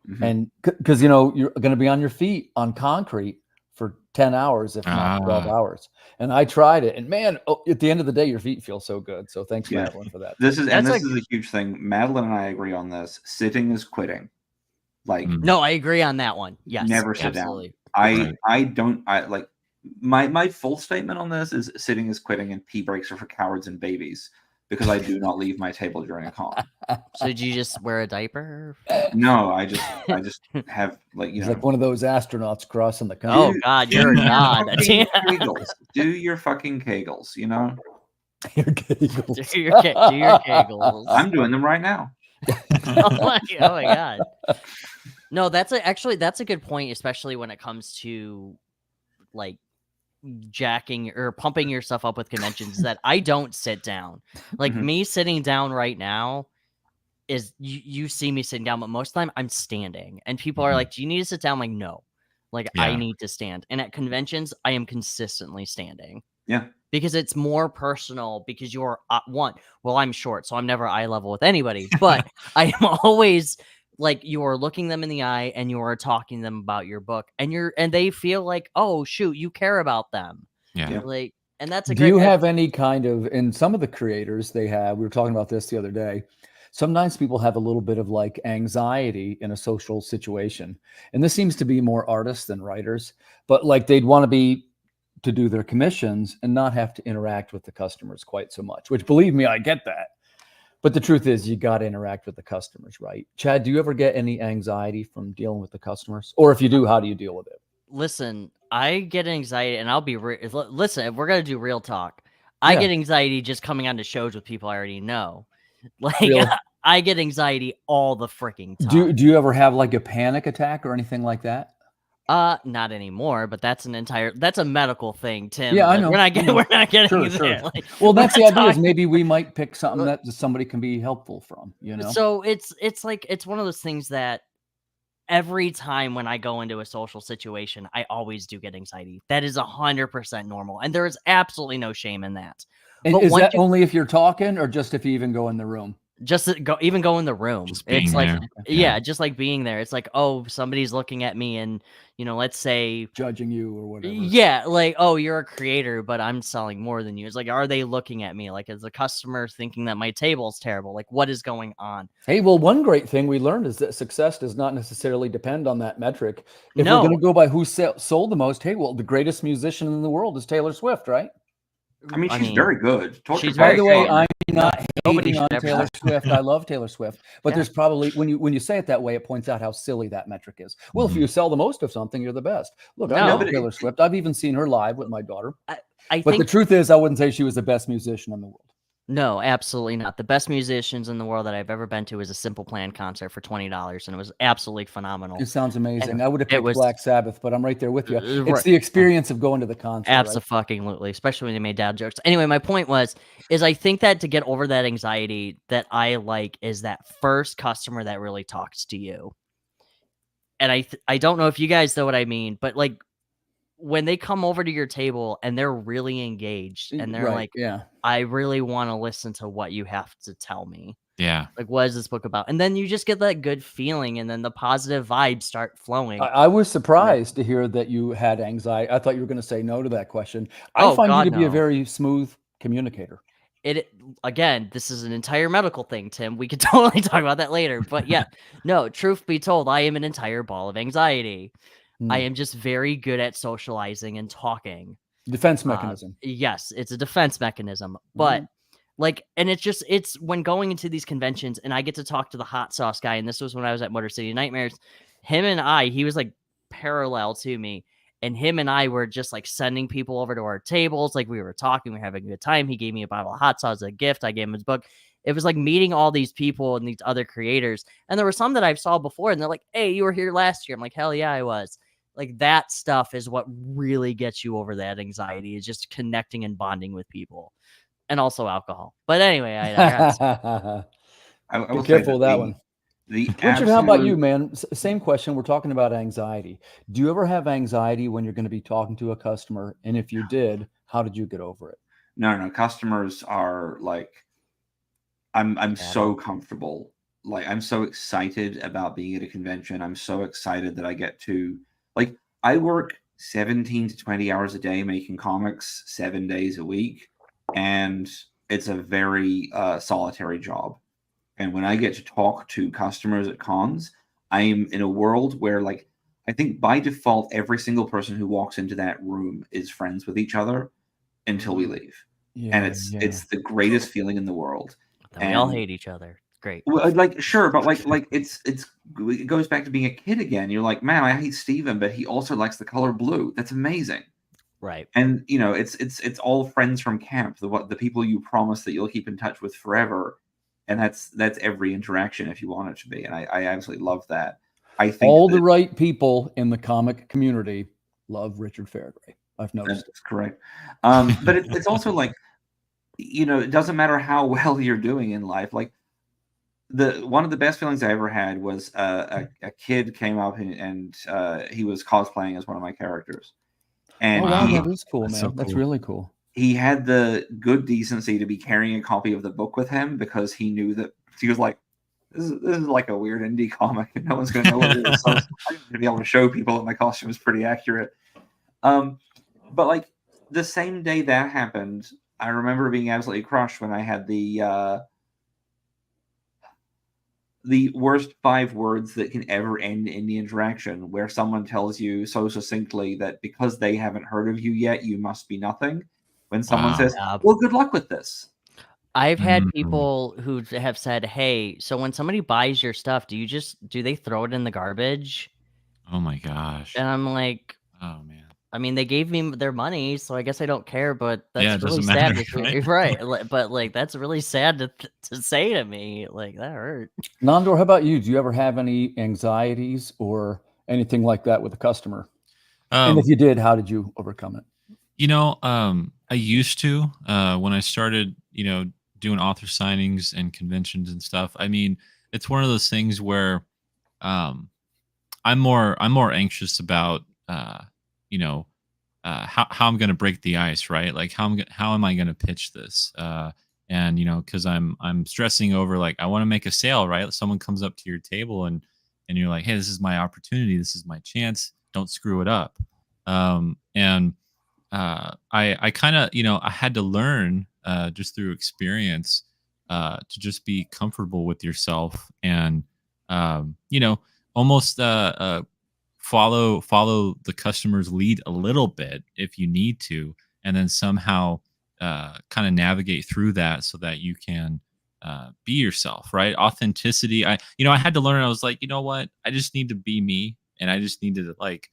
S1: Mm-hmm. And because, you're going to be on your feet on concrete for 10 hours, if not 12 hours. And I tried it. And man, at the end of the day, your feet feel so good. So thanks, Madeline, for that.
S3: This is a huge thing. Madeline and I agree on this. Sitting is quitting.
S2: No, I agree on that one. Yes.
S3: Never sit down. My full statement on this is sitting is quitting and pee breaks are for cowards and babies, because I do not leave my table during a con.
S2: So did you just wear a diaper?
S3: No, I just have
S1: It's like one of those astronauts crossing the country.
S2: Oh God, you're not.
S3: Do your fucking kegels,
S1: Your kegels.
S2: Do your kegels.
S3: I'm doing them right now.
S2: Oh my God. No, that's a good point, especially when it comes to like jacking or pumping yourself up with conventions, that I don't sit down. Like me sitting down right now is you see me sitting down, but most of the time I'm standing, and people are like, do you need to sit down? I'm like, no, I need to stand. And at conventions, I am consistently standing.
S3: Yeah.
S2: Because it's more personal, because you're I'm short, so I'm never eye level with anybody, but I am always like, you are looking them in the eye and you are talking to them about your book, and they feel like, oh shoot, you care about them.
S4: Yeah.
S2: Like, and that's
S1: Do you have any kind of, in some of the creators we were talking about this the other day, sometimes people have a little bit of like anxiety in a social situation. And this seems to be more artists than writers, but like they'd want to do their commissions and not have to interact with the customers quite so much, which, believe me, I get that. But the truth is, you got to interact with the customers, right? Chad, do you ever get any anxiety from dealing with the customers? Or if you do, how do you deal with it?
S2: Listen, I get anxiety, and I'll be listen, if we're going to do real talk, I get anxiety just coming on to shows with people I already know. Like, really? I get anxiety all the freaking time.
S1: Do you ever have like a panic attack or anything like that?
S2: Not anymore, but that's a medical thing, Tim.
S1: Yeah, I
S2: Like,
S1: know.
S2: we're not
S1: I know.
S2: we're not getting
S1: Sure,
S2: there.
S1: sure.
S2: Like,
S1: Well,
S2: we're
S1: that's the
S2: not
S1: idea. Is
S2: talking-
S1: maybe we might pick something that somebody can be helpful from. You know.
S2: So it's like it's one of those things that every time when I go into a social situation, I always do get anxiety. That is 100% normal, and there is absolutely no shame in that.
S1: And
S2: But
S1: is
S2: once
S1: that
S2: you
S1: only if you're talking, or just if you even go in the room?
S2: just to go in the room,
S4: Just
S2: it's
S4: being
S2: like
S4: there.
S2: yeah, just like being there. It's like, oh, somebody's looking at me, and let's say
S1: Judging you or whatever.
S2: yeah, like, oh, you're a creator, but I'm selling more than you. It's like, are they looking at me? Like, is the customer thinking that my table's terrible? Like, what is going on?
S1: Hey, well, one great thing we learned is that success does not necessarily depend on that metric. If we're
S2: No.
S1: going to go by who sold the most, hey, well, the greatest musician in the world is Taylor Swift, right?
S3: I mean, she's very good. Talk
S2: she's
S3: to
S1: By
S2: very
S1: the way,
S2: good.
S1: I'm not
S2: Nobody
S1: hating
S2: should
S1: on
S2: ever
S1: Taylor
S2: say
S1: Swift. I love Taylor Swift, but
S2: Yeah.
S1: there's probably when you say it that way, it points out how silly that metric is. Well, if
S4: Mhm.
S1: you sell the most of something, you're the best. Look, I
S2: No.
S1: love
S3: but
S1: Taylor Swift. I've even seen her live with my daughter.
S2: I
S1: But the
S2: think
S1: truth is, I wouldn't say she was the best musician in the world.
S2: no, absolutely not. The best musicians in the world that I've ever been to is a Simple Plan concert for $20, and it was absolutely phenomenal.
S1: It sounds amazing.
S2: And
S1: I would have
S2: it
S1: picked
S2: was-
S1: Black Sabbath, but I'm right there with you. It's
S2: right.
S1: the experience of going to the concert. Right?
S2: Absolutely, especially when they made dad jokes. Anyway, my point is I think that to get over that anxiety, that I like is that first customer that really talks to you. And I don't know if you guys know what I mean, but like when they come over to your table and they're really engaged and they're
S1: Right,
S2: like,
S1: yeah.
S2: I really want to listen to what you have to tell me.
S4: Yeah.
S2: Like, what is this book about? And then you just get that good feeling, and then the positive vibes start flowing.
S1: I was surprised to hear that you had anxiety. I thought you were going to say no to that question. I
S2: Oh,
S1: find you
S2: God,
S1: to be a
S2: no.
S1: very smooth communicator.
S2: It again, this is an entire medical thing, Tim. We could totally talk about that later. But yeah, no, truth be told, I am an entire ball of anxiety. I am just very good at socializing and talking.
S1: Defense mechanism.
S2: Yes, it's a defense mechanism. But like, and it's when going into these conventions and I get to talk to the hot sauce guy, and this was when I was at Motor City Nightmares. He was like parallel to me. And him and I were just like sending people over to our tables. Like we were talking, we were having a good time. He gave me a bottle of hot sauce as a gift. I gave him his book. It was like meeting all these people and these other creators. And there were some that I've saw before and they're like, hey, you were here last year. I'm like, hell yeah, I was. Like that stuff is what really gets you over that anxiety, is just connecting and bonding with people, and also alcohol. But anyway, I digress.
S3: I will
S1: Be
S3: say
S1: careful with that one.
S3: The
S1: Richard, how about you,
S3: absolute-
S1: man? Same question. We're talking about anxiety. Do you ever have anxiety when you're going to be talking to a customer? And if you did, how did you get over it?
S3: No. Customers are like, I'm so comfortable. Like, I'm so excited about being at a convention. I'm so excited that I get to, like, I work 17 to 20 hours a day making comics 7 days a week. And it's a very solitary job. And when I get to talk to customers at cons, I'm in a world where, like, I think by default, every single person who walks into that room is friends with each other until we leave.
S1: Yeah,
S3: And it's the greatest feeling in the world.
S2: And we all hate each other. It's great.
S3: Well, like, sure, but like it goes back to being a kid again. You're like, man, I hate Steven, but he also likes the color blue. That's amazing.
S2: Right.
S3: And you know, it's all friends from camp, the people you promise that you'll keep in touch with forever. And that's every interaction if you want it to be. And I absolutely love that. I think
S1: all the right people in the comic community love Richard Fairgray. I've noticed.
S3: That's correct. But it's also like, you know, it doesn't matter how well you're doing in life. Like one of the best feelings I ever had was a kid came up and he was cosplaying as one of my characters. And
S1: Oh, wow, that is cool,
S4: That's
S1: man.
S4: so
S1: That's
S4: cool.
S1: really cool.
S3: he had the good decency to be carrying a copy of the book with him because he knew that he was like, this is like a weird indie comic and no one's going to know what it is. So I'm going to be able to show people that my costume is pretty accurate. But like the same day that happened, I remember being absolutely crushed when I had the worst 5 words that can ever end any interaction, where someone tells you so succinctly that because they haven't heard of you yet, you must be nothing. When someone
S4: Wow.
S3: says, well, good luck with this.
S2: I've had
S4: Mhm.
S2: people who have said, hey, so when somebody buys your stuff, do they throw it in the garbage?
S4: Oh my gosh.
S2: And I'm like,
S4: Oh man.
S2: I mean, they gave me their money, so I guess I don't care, but
S4: Yeah,
S2: that's
S4: it
S2: really
S4: doesn't
S2: sad
S4: matter,
S2: to hear. Right. But like, that's really sad to say to me. Like, that hurt.
S1: Nandor, how about you? Do you ever have any anxieties or anything like that with a customer? And if you did, how did you overcome it?
S4: I used to when I started, doing author signings and conventions and stuff. I mean, it's one of those things where um, I'm more anxious about you know how I'm going to break the ice, right? Like how am I going to pitch this? And because I'm stressing over, like, I want to make a sale, right? Someone comes up to your table and you're like, hey, this is my opportunity, this is my chance, don't screw it up. And I kind of, I had to learn just through experience to just be comfortable with yourself and almost follow the customer's lead a little bit if you need to, and then somehow kind of navigate through that so that you can be yourself, right? Authenticity. I had to learn. I was like, you know what? I just need to be me, and I just need to, like,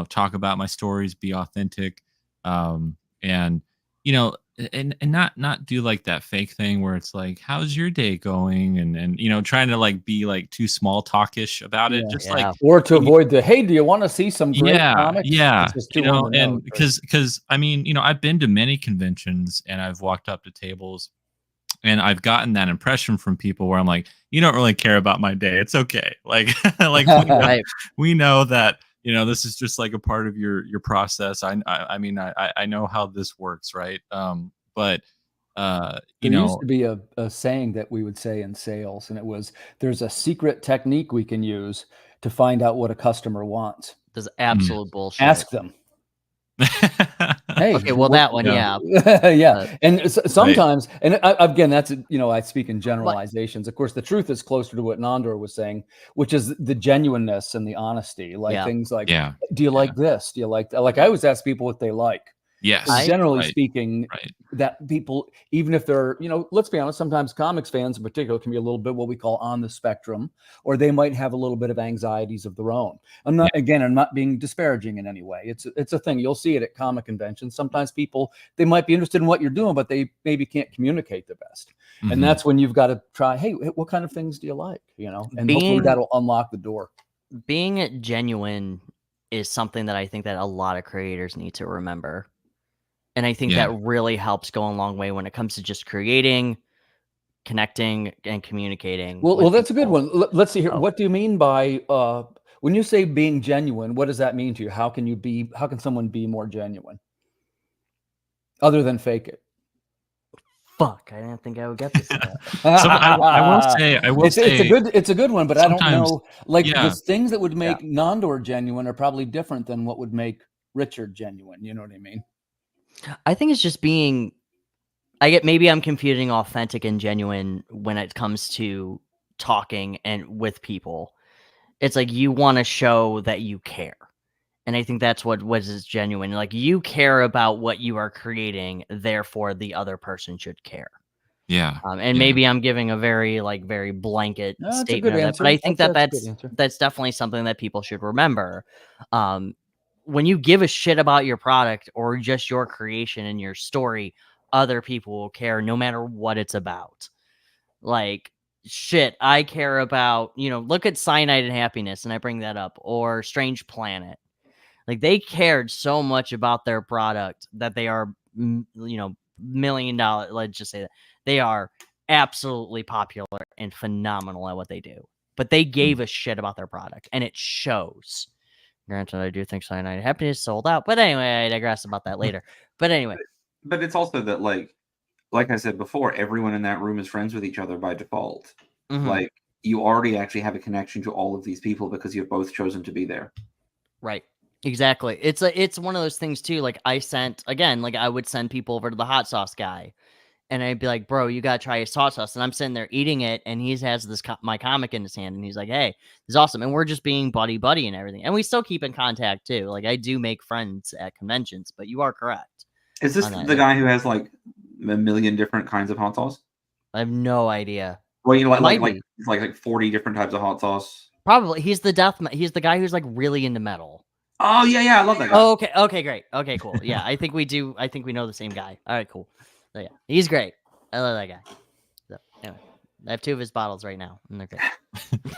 S4: talk about my stories, be authentic, and you know, and not do like that fake thing where it's like, how's your day going, and trying to like be like too small talkish about it,
S1: Yeah.
S4: just
S2: Yeah.
S4: like
S1: Or to avoid the, hey, do you want to see some great comics?
S4: yeah,
S1: It's just too on the
S4: and
S1: nose, right?
S4: because I mean, I've been to many conventions and I've walked up to tables and I've gotten that impression from people where I'm like, you don't really care about my day. It's okay. Like, like
S2: Right.
S4: we know that, this is just like a part of your process. I mean, I know how this works, right? But
S1: There used to be a saying that we would say in sales, and it was, there's a secret technique we can use to find out what a customer wants.
S2: This is absolute bullshit.
S1: Ask them. Hey,
S2: Okay, well, that one, yeah.
S1: yeah. And sometimes, and again, that's, I speak in
S2: But
S1: generalizations. Of course, the truth is closer to what Nandor was saying, which is the genuineness and the honesty. Like
S2: Yeah.
S1: things like,
S4: yeah,
S1: do you like this? Do you like that? Like, I always ask people what they like.
S4: yes,
S1: And generally
S4: right,
S1: speaking,
S4: right,
S1: that people, even if they're, let's be honest, sometimes comics fans in particular can be a little bit what we call on the spectrum, or they might have a little bit of anxieties of their own. I'm not being disparaging in any way. It's a thing. You'll see it at comic conventions. Sometimes people, they might be interested in what you're doing, but they maybe can't communicate the best.
S4: Mhm.
S1: And that's when you've got to try, hey, what kind of things do you like? And hopefully that'll unlock the door.
S2: Being genuine is something that I think that a lot of creators need to remember. And I think
S4: Yeah.
S2: that really helps go a long way when it comes to just creating, connecting, and communicating.
S1: Well, that's a good
S2: people.
S1: one. Let's see here.
S2: Oh.
S1: What do you mean by when you say being genuine? What does that mean to you? How can someone be more genuine other than fake it?
S2: Fuck, I didn't think I would get this.
S4: So I will say,
S1: it's a good one, but I don't know. Like,
S4: yeah.
S1: the things that would make Nandor genuine are probably different than what would make Richard genuine. You know what I mean?
S2: I think it's just being. Maybe I'm confusing authentic and genuine when it comes to talking and with people. It's like you want to show that you care. And I think that's what is genuine. Like, you care about what you are creating, therefore the other person should care.
S4: Yeah.
S2: And maybe I'm giving a very blanket statement of that, but I think that's definitely something that people should remember. When you give a shit about your product or just your creation and your story, other people will care no matter what it's about. Like, shit, I care about, look at Cyanide and Happiness, and I bring that up, or Strange Planet. Like, they cared so much about their product that they are, $1 million. Let's just say that they are absolutely popular and phenomenal at what they do. But they gave a shit about their product, and it shows. Granted, I do think Cyanide and Happiness sold out, but anyway, I digress about that later. But anyway,
S3: but it's also that, like I said before, everyone in that room is friends with each other by default.
S2: Mhm.
S3: Like, you already actually have a connection to all of these people because you've both chosen to be there.
S2: Right. Exactly. It's one of those things too. Like, I would send people over to the hot sauce guy, and I'd be like, bro, you gotta try his hot sauce. And I'm sitting there eating it, and he has this my comic in his hand, and he's like, hey, this is awesome. And we're just being buddy and everything. And we still keep in contact too. Like, I do make friends at conventions, but you are correct.
S3: Is this the guy who has like a million different kinds of hot sauce?
S2: I have no idea.
S3: Well, like 40 different types of hot sauce.
S2: Probably. He's the guy who's like really into metal.
S3: Oh yeah, I love that guy.
S2: Oh, okay, great. Okay, cool. Yeah, I think we know the same guy. All right, cool. So, yeah, he's great. I love that guy. So, anyway, I have 2 of his bottles right now, and they're good.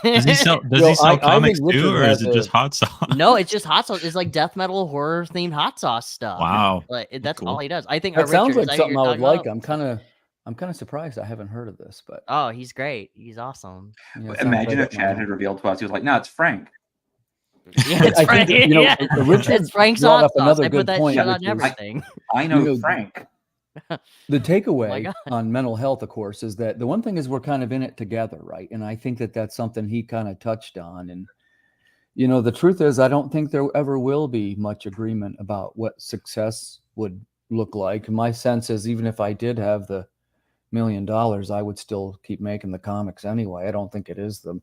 S4: Does he sell
S1: Well, I think
S4: comics
S1: Richard
S4: too, or
S1: has
S4: is it just
S1: a-
S4: hot sauce?
S2: No, it's just hot sauce. It's like death metal horror themed hot sauce stuff.
S4: Wow.
S2: Like that's
S4: Cool.
S2: all he does. I think
S1: That sounds
S2: Richard,
S1: like
S2: is that who
S1: something
S2: you're
S1: I would
S2: talking
S1: like.
S2: about?
S1: I'm kind of surprised I haven't heard of this, but
S2: Oh, he's great. He's awesome.
S1: yeah, it sounds
S3: Imagine
S1: right
S3: if
S1: up my
S3: Chad
S1: alley.
S3: had revealed to us, he was like, "No, it's Frank."
S2: Yeah, it's
S1: I
S2: Frank.
S1: think, you know,
S2: Yeah.
S1: Richard
S2: It's Frank's
S1: brought
S2: hot
S1: up
S2: sauce.
S1: another
S2: I
S1: good
S2: put that
S1: point,
S2: shit
S1: which
S2: on
S1: is,
S2: everything.
S3: I know
S1: you know,
S3: Frank.
S1: the takeaway
S2: God.
S1: on mental health, of course, is that the one thing is we're kind of in it together, right? And I think that that's something he kind of touched on. And, you know, the truth is, I don't think there ever will be much agreement about what success would look like. My sense is, even if I did have the $1 million, I would still keep making the comics anyway. I don't think it is the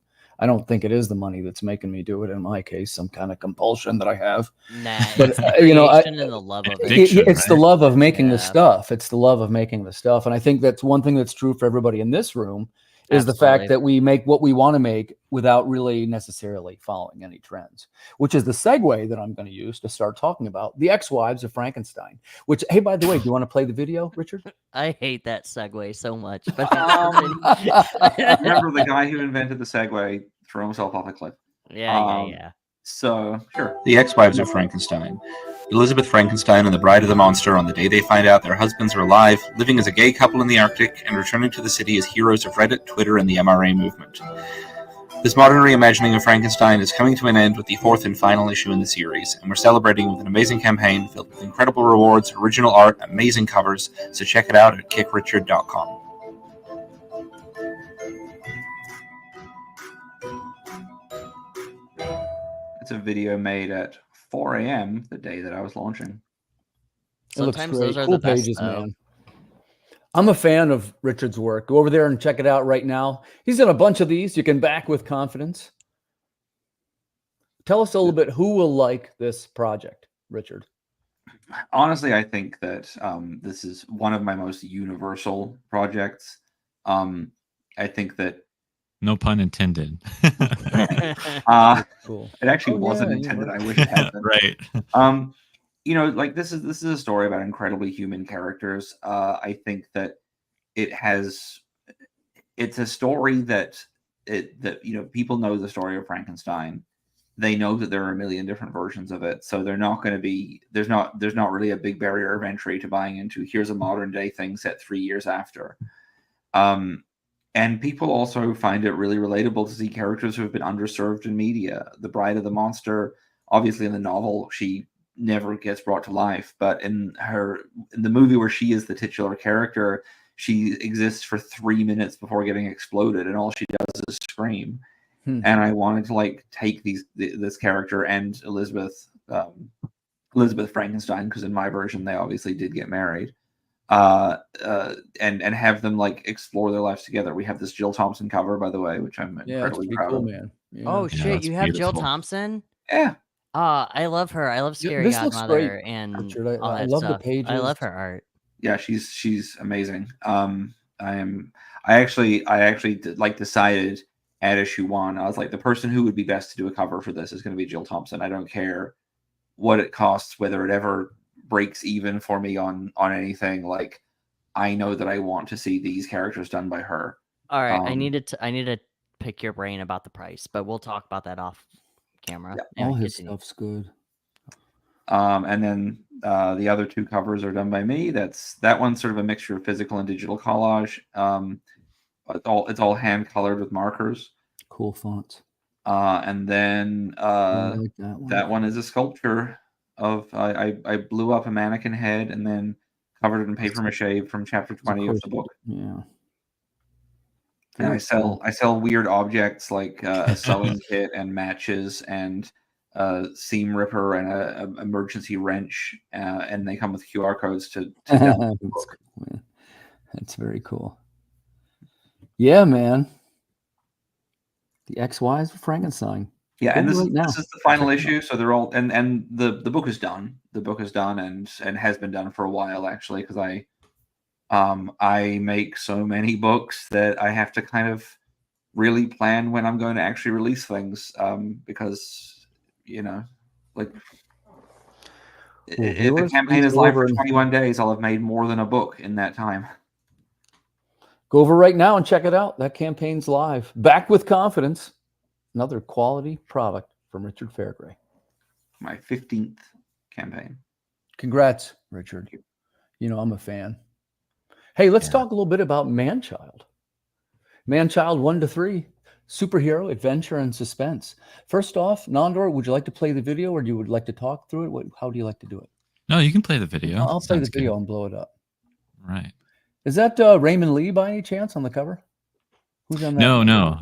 S1: money that's making me do it. In my case, some kind of compulsion that I have.
S2: Nah,
S1: But
S2: it's the
S1: you know,
S2: creation and the love of it.
S4: Addiction,
S1: it's the
S4: right?
S1: love of making the
S2: Yeah.
S1: stuff. It's the love of making the stuff. And I think that's one thing that's true for everybody in this room is the
S2: Absolutely.
S1: fact that we make what we want to make without really necessarily following any trends, which is the segue that I'm going to use to start talking about the ex-wives of Frankenstein, which, hey, by the way, do you want to play the video, Richard?
S2: I hate that segue so much. But
S3: Remember the guy who invented the Segway threw himself off a cliff.
S2: yeah.
S3: So, sure. The ex-wives of Frankenstein. Elizabeth Frankenstein and the bride of the monster on the day they find out their husbands are alive, living as a gay couple in the Arctic, and returning to the city as heroes of Reddit, Twitter, and the MRA movement. This modern reimagining of Frankenstein is coming to an end with the 4th and final issue in the series, and we're celebrating with an amazing campaign filled with incredible rewards, original art, amazing covers, so check it out at kickrichard.com. It's a video made at 4 a.m. the day that I was launching.
S1: It looks
S2: Sometimes
S1: great.
S2: those are
S1: Cool
S2: the best,
S1: pages,
S2: though.
S1: man. I'm a fan of Richard's work. Go over there and check it out right now. He's done a bunch of these. You can back with confidence. Tell us a little bit who will like this project, Richard.
S3: Honestly, I think that this is one of my most universal projects. I think that
S4: No pun intended.
S1: Cool.
S3: it actually wasn't
S1: yeah, you
S3: intended.
S1: were.
S3: I wish it had been.
S4: Right.
S3: You know, like this is a story about incredibly human characters. I think that it's a story that you know, people know the story of Frankenstein. They know that there are a million different versions of it, so they're not going to be there's not really a big barrier of entry to buying into. Here's a modern day thing set 3 years after. And people also find it really relatable to see characters who have been underserved in media. The bride of the monster, obviously in the novel, she never gets brought to life, but in the movie where she is the titular character, she exists for 3 minutes before getting exploded, and all she does is scream. And I wanted to like take this character and Elizabeth Frankenstein, because in my version they obviously did get married, and have them like explore their lives together. We have this Jill Thompson cover, by the way, which I'm incredibly proud
S1: cool,
S3: of.
S1: man. Yeah.
S2: Oh
S4: Yeah,
S2: shit,
S4: that's
S2: you have Jill
S4: beautiful.
S2: Thompson?
S3: Yeah.
S2: I love her. I love Scary
S1: this looks
S2: Godmother
S1: great,
S2: and
S1: Richard.
S2: all
S1: I
S2: that
S1: love the
S2: stuff. I
S1: pages.
S2: love her art.
S3: Yeah, she's amazing. I actually decided at issue 1, I was like, the person who would be best to do a cover for this is going to be Jill Thompson. I don't care what it costs, whether it ever breaks even for me on anything. Like, I know that I want to see these characters done by her.
S2: All right, I need to pick your brain about the price, but we'll talk about that off camera.
S3: Yeah.
S1: All
S2: Anyway,
S1: his
S2: continue.
S1: stuff's good.
S3: And then the other 2 covers are done by me. That one's sort of a mixture of physical and digital collage. It's all hand colored with markers.
S1: Cool fonts.
S3: And then
S1: I like that one.
S3: that one is a sculpture of I blew up a mannequin head and then covered it in paper mache from chapter 20 of the book.
S1: Yeah.
S3: And I sell weird objects like a sewing kit and matches and a seam ripper and a emergency wrench, and they come with QR codes to download the book.
S1: Cool, that's very cool. Yeah, man. The ex-wives of Frankenstein.
S3: Yeah, and this
S1: right now.
S3: is the final issue, so they're all and the book is done. The book is done and has been done for a while, actually, because I make so many books that I have to kind of really plan when I'm going to actually release things, because, you know, like, if the campaign is live for 21 days, I'll have made more than a book in that time.
S1: Go over right now and check it out. That campaign's live. Back with confidence. Another quality product from Richard Fairgray.
S3: My 15th campaign.
S1: Congrats, Richard. You know, I'm a fan. Hey, let's talk a little bit about Man-Child. Man-Child 1 to 3, superhero, adventure, and suspense. First off, Nandor, would you like to play the video or you would like to talk through it? How do you like to do it?
S4: No, you can play the video.
S1: I'll play the video and blow it up.
S4: Right.
S1: Is that Raymond Lee by any chance on the cover? Who's on that?
S4: No.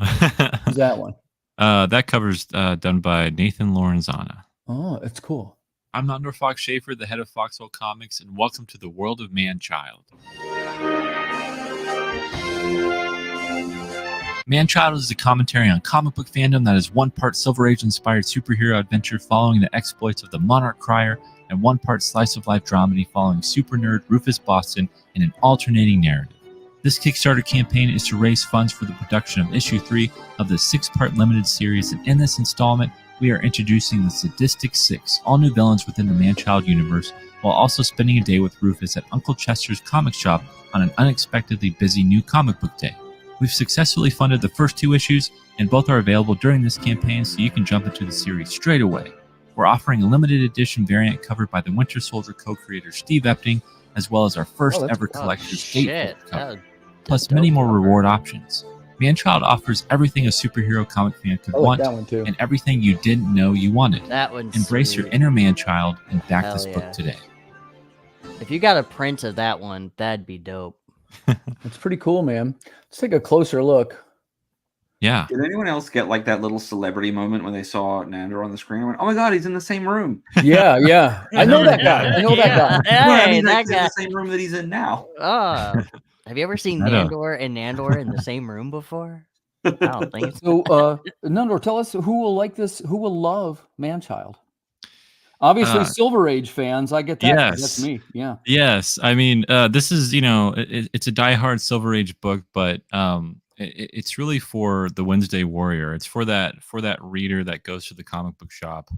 S1: Who's that one?
S4: That cover's done by Nathan Lorenzana.
S1: Oh, it's cool.
S4: I'm Nandor Fox Schaefer, the head of Foxhole Comics, and welcome to the world of Man-Child. Man-Child is a commentary on comic book fandom that is one part Silver Age-inspired superhero adventure following the exploits of the Monarch Crier, and one part slice-of-life dramedy following super nerd Rufus Boston in an alternating narrative. This Kickstarter campaign is to raise funds for the production of issue 3 of the 6-part limited series, and in this installment, we are introducing the Sadistic Six, all new villains within the Man-Child universe, while also spending a day with Rufus at Uncle Chester's comic shop on an unexpectedly busy new comic book day. We've successfully funded the first 2 issues, and both are available during this campaign, so you can jump into the series straight away. We're offering a limited edition variant covered by the Winter Soldier co-creator Steve Epting, as well as our first ever collector's gatefold cover, plus many more reward options. Man-Child offers everything a superhero comic fan could want, and everything you didn't know you wanted.
S2: That one's
S4: Embrace your inner Man-Child and back this book today.
S2: If you got a print of that one, that'd be dope.
S1: It's pretty cool, man. Let's take a closer look.
S4: Yeah.
S3: Did anyone else get like that little celebrity moment when they saw Nandor on the screen and went, "Oh my God, he's in the same room"?
S1: Yeah. I know that guy. I know that guy.
S2: Hey,
S3: that
S2: that
S3: guy.
S2: guy.
S3: In the same room that he's in now.
S2: Have you ever seen Nandor and Nandor in the same room before? I don't think so.
S1: So, Nandor, tell us who will like this, who will love Man-Child. Obviously, Silver Age fans. I get that.
S4: Yes.
S1: That's me. Yeah.
S4: Yes. I mean, this is, it's a diehard Silver Age book, but it's really for the Wednesday warrior. It's for that reader that goes to the comic book shop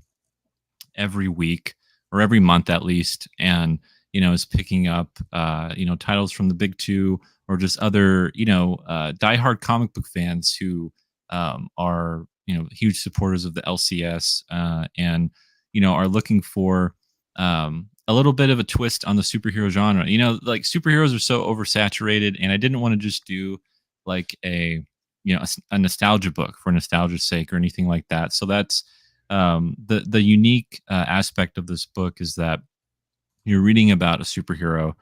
S4: every week or every month at least, and is picking up titles from the big 2 or just other diehard comic book fans who are huge supporters of the LCS and are looking for a little bit of a twist on the superhero genre. Like superheroes are so oversaturated, and I didn't want to just do like a nostalgia book for nostalgia's sake or anything like that. So that's the unique aspect of this book is that you're reading about a superhero,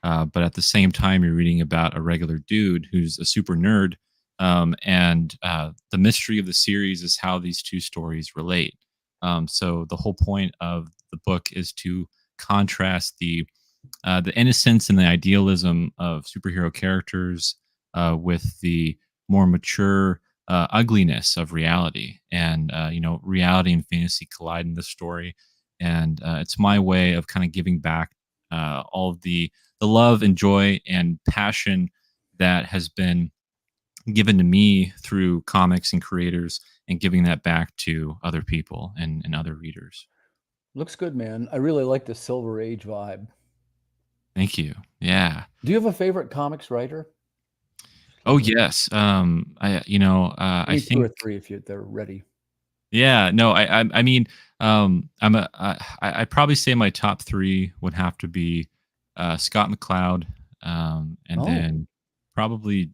S4: but at the same time you're reading about a regular dude who's a super nerd. And the mystery of the series is how these 2 stories relate. So the whole point of the book is to contrast the innocence and the idealism of superhero characters with the more mature ugliness of reality. And reality and fantasy collide in this story. And it's my way of kind of giving back all of the love and joy and passion that has been given to me through comics and creators, and giving that back to other people and other readers.
S1: Looks good, man. I really like the Silver Age vibe.
S4: Thank you. Yeah.
S1: Do you have a favorite comics writer?
S4: Oh yes. I think
S1: 2 or 3 if they're ready.
S4: Yeah. No. I mean, I'd probably say my top 3 would have to be Scott McCloud, and then probably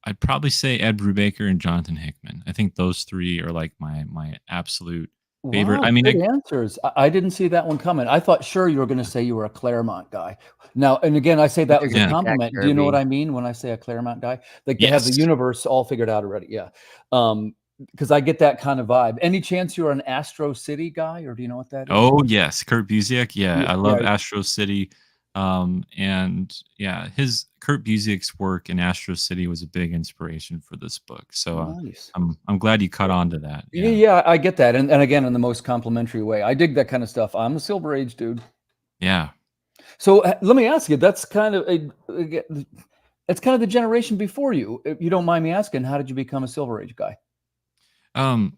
S4: I'd probably say Ed Brubaker and Jonathan Hickman. I think those 3 are like my absolute favorite.
S1: Wow,
S4: I mean,
S1: good answers. I didn't see that one coming. I thought sure you were going to say you were a Claremont guy. Now, and again, I say that was a compliment. Do you know what I mean when I say a Claremont guy? Like they have the universe all figured out already. Yeah. Because I get that kind of vibe. Any chance you're an Astro City guy, or do you know what that is?
S4: Oh yes, Kurt Busiek. Yeah, I love Astro City. And yeah, Kurt Busiek's work in Astro City was a big inspiration for this book. So
S1: nice.
S4: I'm glad you caught on to that.
S1: Yeah, I get that. And again, in the most complimentary way. I dig that kind of stuff. I'm a Silver Age dude.
S4: Yeah.
S1: So let me ask you, that's kind of it's kind of the generation before you. If you don't mind me asking, how did you become a Silver Age guy?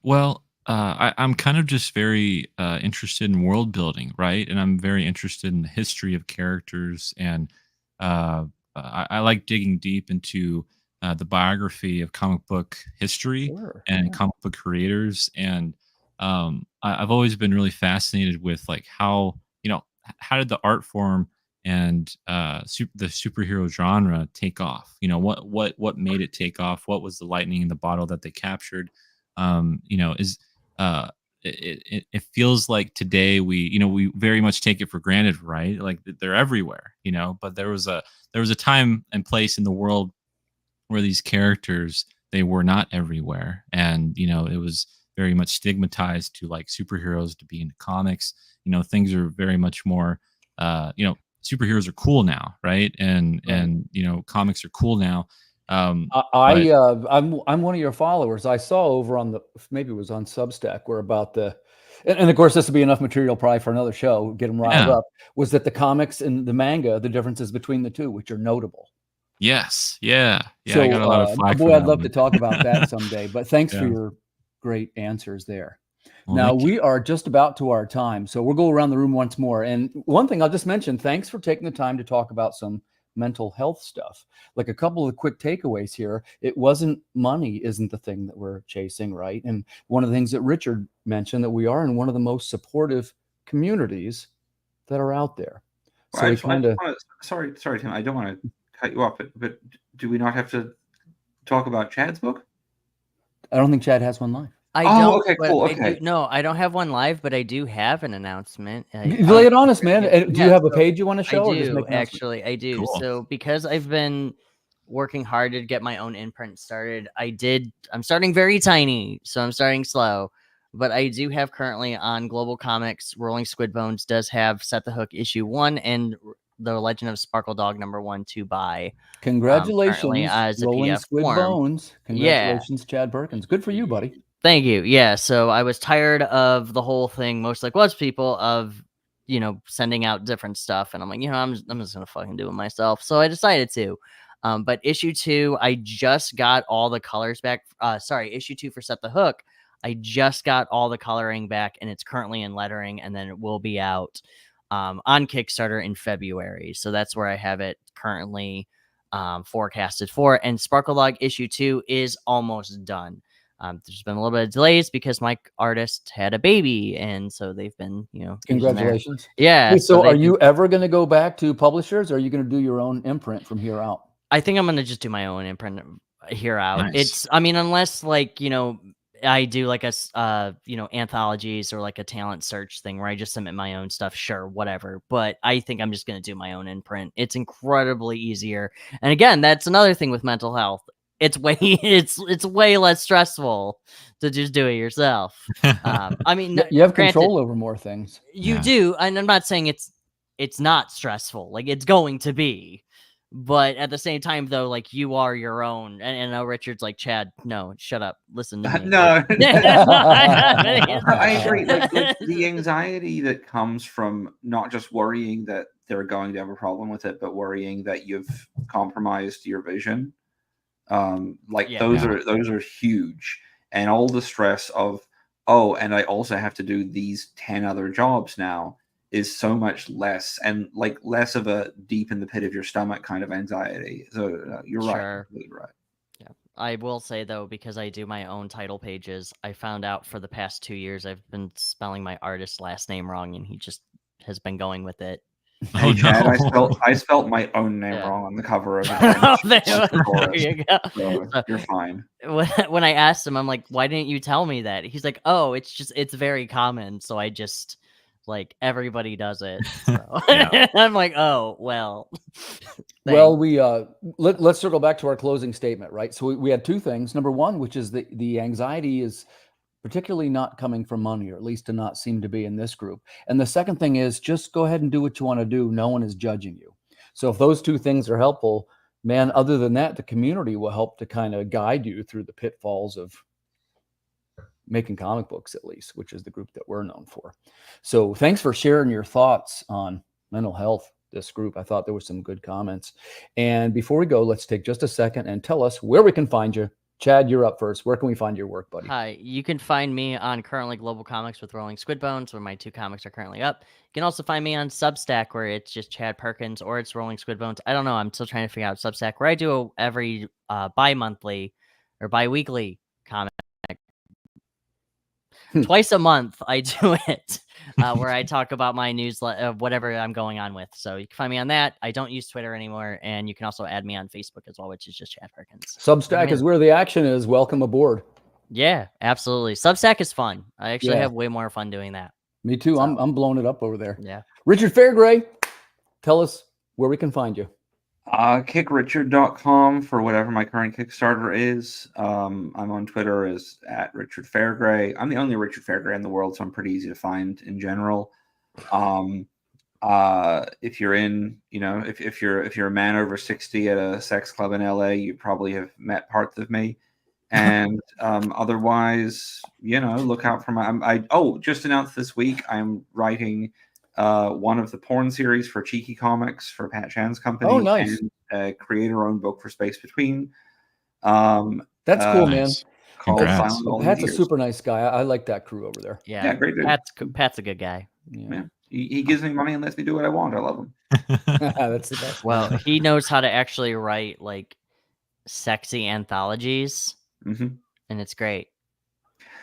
S4: Well, I'm kind of just very interested in world building, right? And I'm very interested in the history of characters and I like digging deep into the biography of comic book history
S1: Sure.
S4: and comic book creators. And I've always been really fascinated with like how, how did the art form and the superhero genre take off? What made it take off? What was the lightning in the bottle that they captured? Is it feels like today we very much take it for granted, right? Like they're everywhere, but there was a time and place in the world where these characters, they were not everywhere, and it was very much stigmatized to like superheroes to be in comics. Things are very much more superheroes are cool now, right? And comics are cool now.
S1: I'm one of your followers. I saw over on maybe it was on Substack, where about and of course this would be enough material probably for another show, get them riled up, was that the comics and the manga, the differences between the two, which are notable.
S4: Yes. Yeah.
S1: So,
S4: I got a lot of flack for
S1: boy, I'd
S4: that
S1: love
S4: one.
S1: to talk about that someday, but thanks for
S4: Yeah.
S1: your great answers there.
S4: Well,
S1: Now
S4: thank you.
S1: we are just about to our time, so we'll go around the room once more. And one thing I'll just mention, thanks for taking the time to talk about some mental health stuff. Like a couple of quick takeaways here. It wasn't money isn't the thing that we're chasing, right? And one of the things that Richard mentioned, that we are in one of the most supportive communities that are out there. So
S3: Well,
S1: we kind of,
S3: sorry, Tim, I don't want to cut you off, but do we not have to talk about Chad's book?
S1: I don't think Chad has one live.
S2: I don't.
S3: Okay,
S2: but
S3: cool.
S2: I
S3: Okay.
S2: do, no, I don't have one live, but I do have an announcement.
S1: Lay it on us, man. Do you have a
S2: so
S1: page you want to
S2: I
S1: show, or just
S2: do
S1: make an announcement?
S2: actually. I do.
S4: Cool.
S2: So because I've been working hard to get my own imprint started, I'm starting very tiny, so I'm starting slow. But I do have currently on Global Comics, Rolling Squid Bones does have Set the Hook issue 1 and The Legend of Sparkle Dog #1 to buy.
S1: Congratulations,
S2: as a
S1: Rolling
S2: PDF
S1: Squid
S2: form.
S1: Bones. Congratulations, Chad Perkins. Good for you, buddy.
S2: Thank you. Yeah. So I was tired of the whole thing, most like most people, of sending out different stuff, and I'm like, I'm just gonna fucking do it myself. So I decided to. But issue 2, I just got all the colors back. Issue 2 for Set the Hook, I just got all the coloring back, and it's currently in lettering, and then it will be out on Kickstarter in February. So that's where I have it currently forecasted for. And Sparkle Dog issue 2 is almost done. There's been a little bit of delays because my artist had a baby, and so they've been,
S1: Congratulations.
S2: Yeah.
S1: Hey, so are you ever going to go back to publishers, or are you going to do your own imprint from here out?
S2: I think I'm going to just do my own imprint here out.
S4: Nice.
S2: Unless like, I do like anthologies or like a talent search thing where I just submit my own stuff. Sure, whatever. But I think I'm just going to do my own imprint. It's incredibly easier. And again, that's another thing with mental health. It's way less stressful to just do it yourself.
S1: You have control over more things.
S2: You do, and I'm not saying it's not stressful. Like, it's going to be, but at the same time, though, like, you are your own. And I know Richard's like, Chad, no, shut up, listen to me.
S3: No, I agree. Like the anxiety that comes from not just worrying that they're going to have a problem with it, but worrying that you've compromised your vision. Those are huge, and all the stress of, and I also have to do these 10 other jobs now is so much less, and like less of a deep in the pit of your stomach kind of anxiety. So you're right, completely right.
S2: Yeah, I will say though, because I do my own title pages, I found out for the past 2 years I've been spelling my artist's last name wrong, and he just has been going with it.
S3: Hey, Chad, I spelt my own name wrong on the cover of it.
S2: There you go.
S3: So you're fine.
S2: When I asked him, I'm like, why didn't you tell me that? He's like, oh, it's very common. So I just, like, everybody does it. So. I'm like, oh, well.
S1: Well, we let's circle back to our closing statement, right? So we had two things. Number one, which is the anxiety is particularly not coming from money, or at least to not seem to be in this group. And the second thing is just go ahead and do what you want to do. No one is judging you. So if those two things are helpful, man, other than that, the community will help to kind of guide you through the pitfalls of making comic books, at least, which is the group that we're known for. So thanks for sharing your thoughts on mental health, this group. I thought there were some good comments. And before we go, let's take just a second and tell us where we can find you, Chad, you're up first. Where can we find your work, buddy?
S2: Hi, you can find me on currently Global Comics with Rolling Squid Bones, where my 2 comics are currently up. You can also find me on Substack, where it's just Chad Perkins, or it's Rolling Squid Bones. I don't know. I'm still trying to figure out Substack, where I do every bi-monthly or bi-weekly comic. Twice a month, I do it, where I talk about my newsletter, whatever I'm going on with. So you can find me on that. I don't use Twitter anymore, and you can also add me on Facebook as well, which is just Chad Perkins.
S1: Substack is where the action is. Welcome aboard.
S2: Yeah, absolutely. Substack is fun. I actually have way more fun doing that.
S1: Me too.
S2: So,
S1: I'm blowing it up over there.
S2: Yeah.
S1: Richard Fairgray, tell us where we can find you.
S3: Kickrichard.com for whatever my current Kickstarter is. I'm on Twitter as @Richard Fairgray. I'm the only Richard Fairgray in the world, so I'm pretty easy to find in general. If you're in, if you're a man over 60 at a sex club in LA, you probably have met parts of me. And otherwise, look out for my. Just announced this week I'm writing one of the porn series for Cheeky Comics for Pat Chan's company.
S1: Oh, nice.
S3: And a creator-owned book for Space Between.
S1: That's cool, man.
S4: Congrats.
S1: Pat's a super nice guy. I like that crew over there.
S2: Yeah,
S3: great dude.
S2: Pat's a good guy.
S3: Yeah. He gives me money and lets me do what I want. I love him.
S1: That's the best.
S2: Well, he knows how to actually write like sexy anthologies,
S3: and
S2: it's great.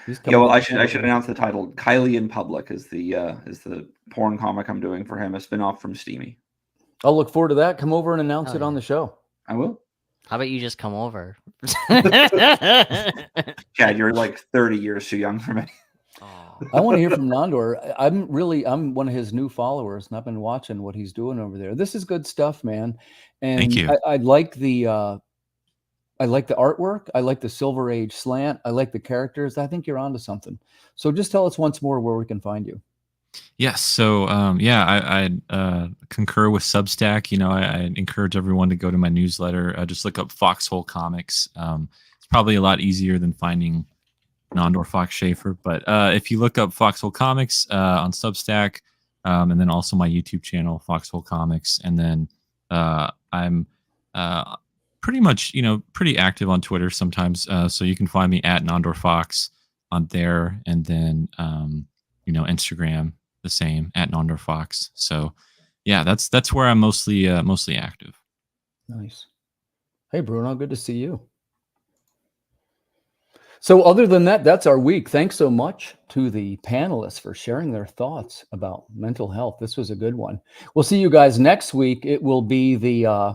S3: I should announce the title. Kylie in Public is the porn comic I'm doing for him, a spinoff from Steamy.
S1: I'll look forward to that. Come over and announce it on the show.
S3: I will.
S2: How about you just come over?
S3: Chad, you're like 30 years too young for me.
S1: I want to hear from Nandor. I'm one of his new followers, and I've been watching what he's doing over there. This is good stuff, man. And
S4: Thank you.
S1: I like the artwork. I like the Silver Age slant. I like the characters. I think you're onto something. So just tell us once more where we can find you.
S4: Yes. So, I concur with Substack. I encourage everyone to go to my newsletter. Just look up Foxhole Comics. It's probably a lot easier than finding Nandor Fox Schaefer. But if you look up Foxhole Comics on Substack, and then also my YouTube channel, Foxhole Comics, and then I'm pretty much, pretty active on Twitter sometimes. So you can find me at Nandor Fox on there, and then Instagram the same at Nandor Fox. So yeah, that's where I'm mostly active.
S1: Nice. Hey Bruno, good to see you. So other than that, that's our week. Thanks so much to the panelists for sharing their thoughts about mental health. This was a good one. We'll see you guys next week. It will be the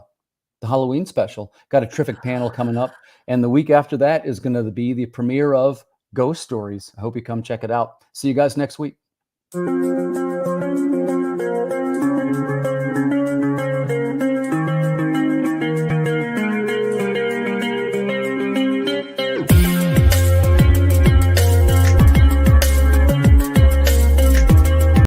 S1: Halloween special. Got a terrific panel coming up. And the week after that is going to be the premiere of Ghost Stories. I hope you come check it out. See you guys next week.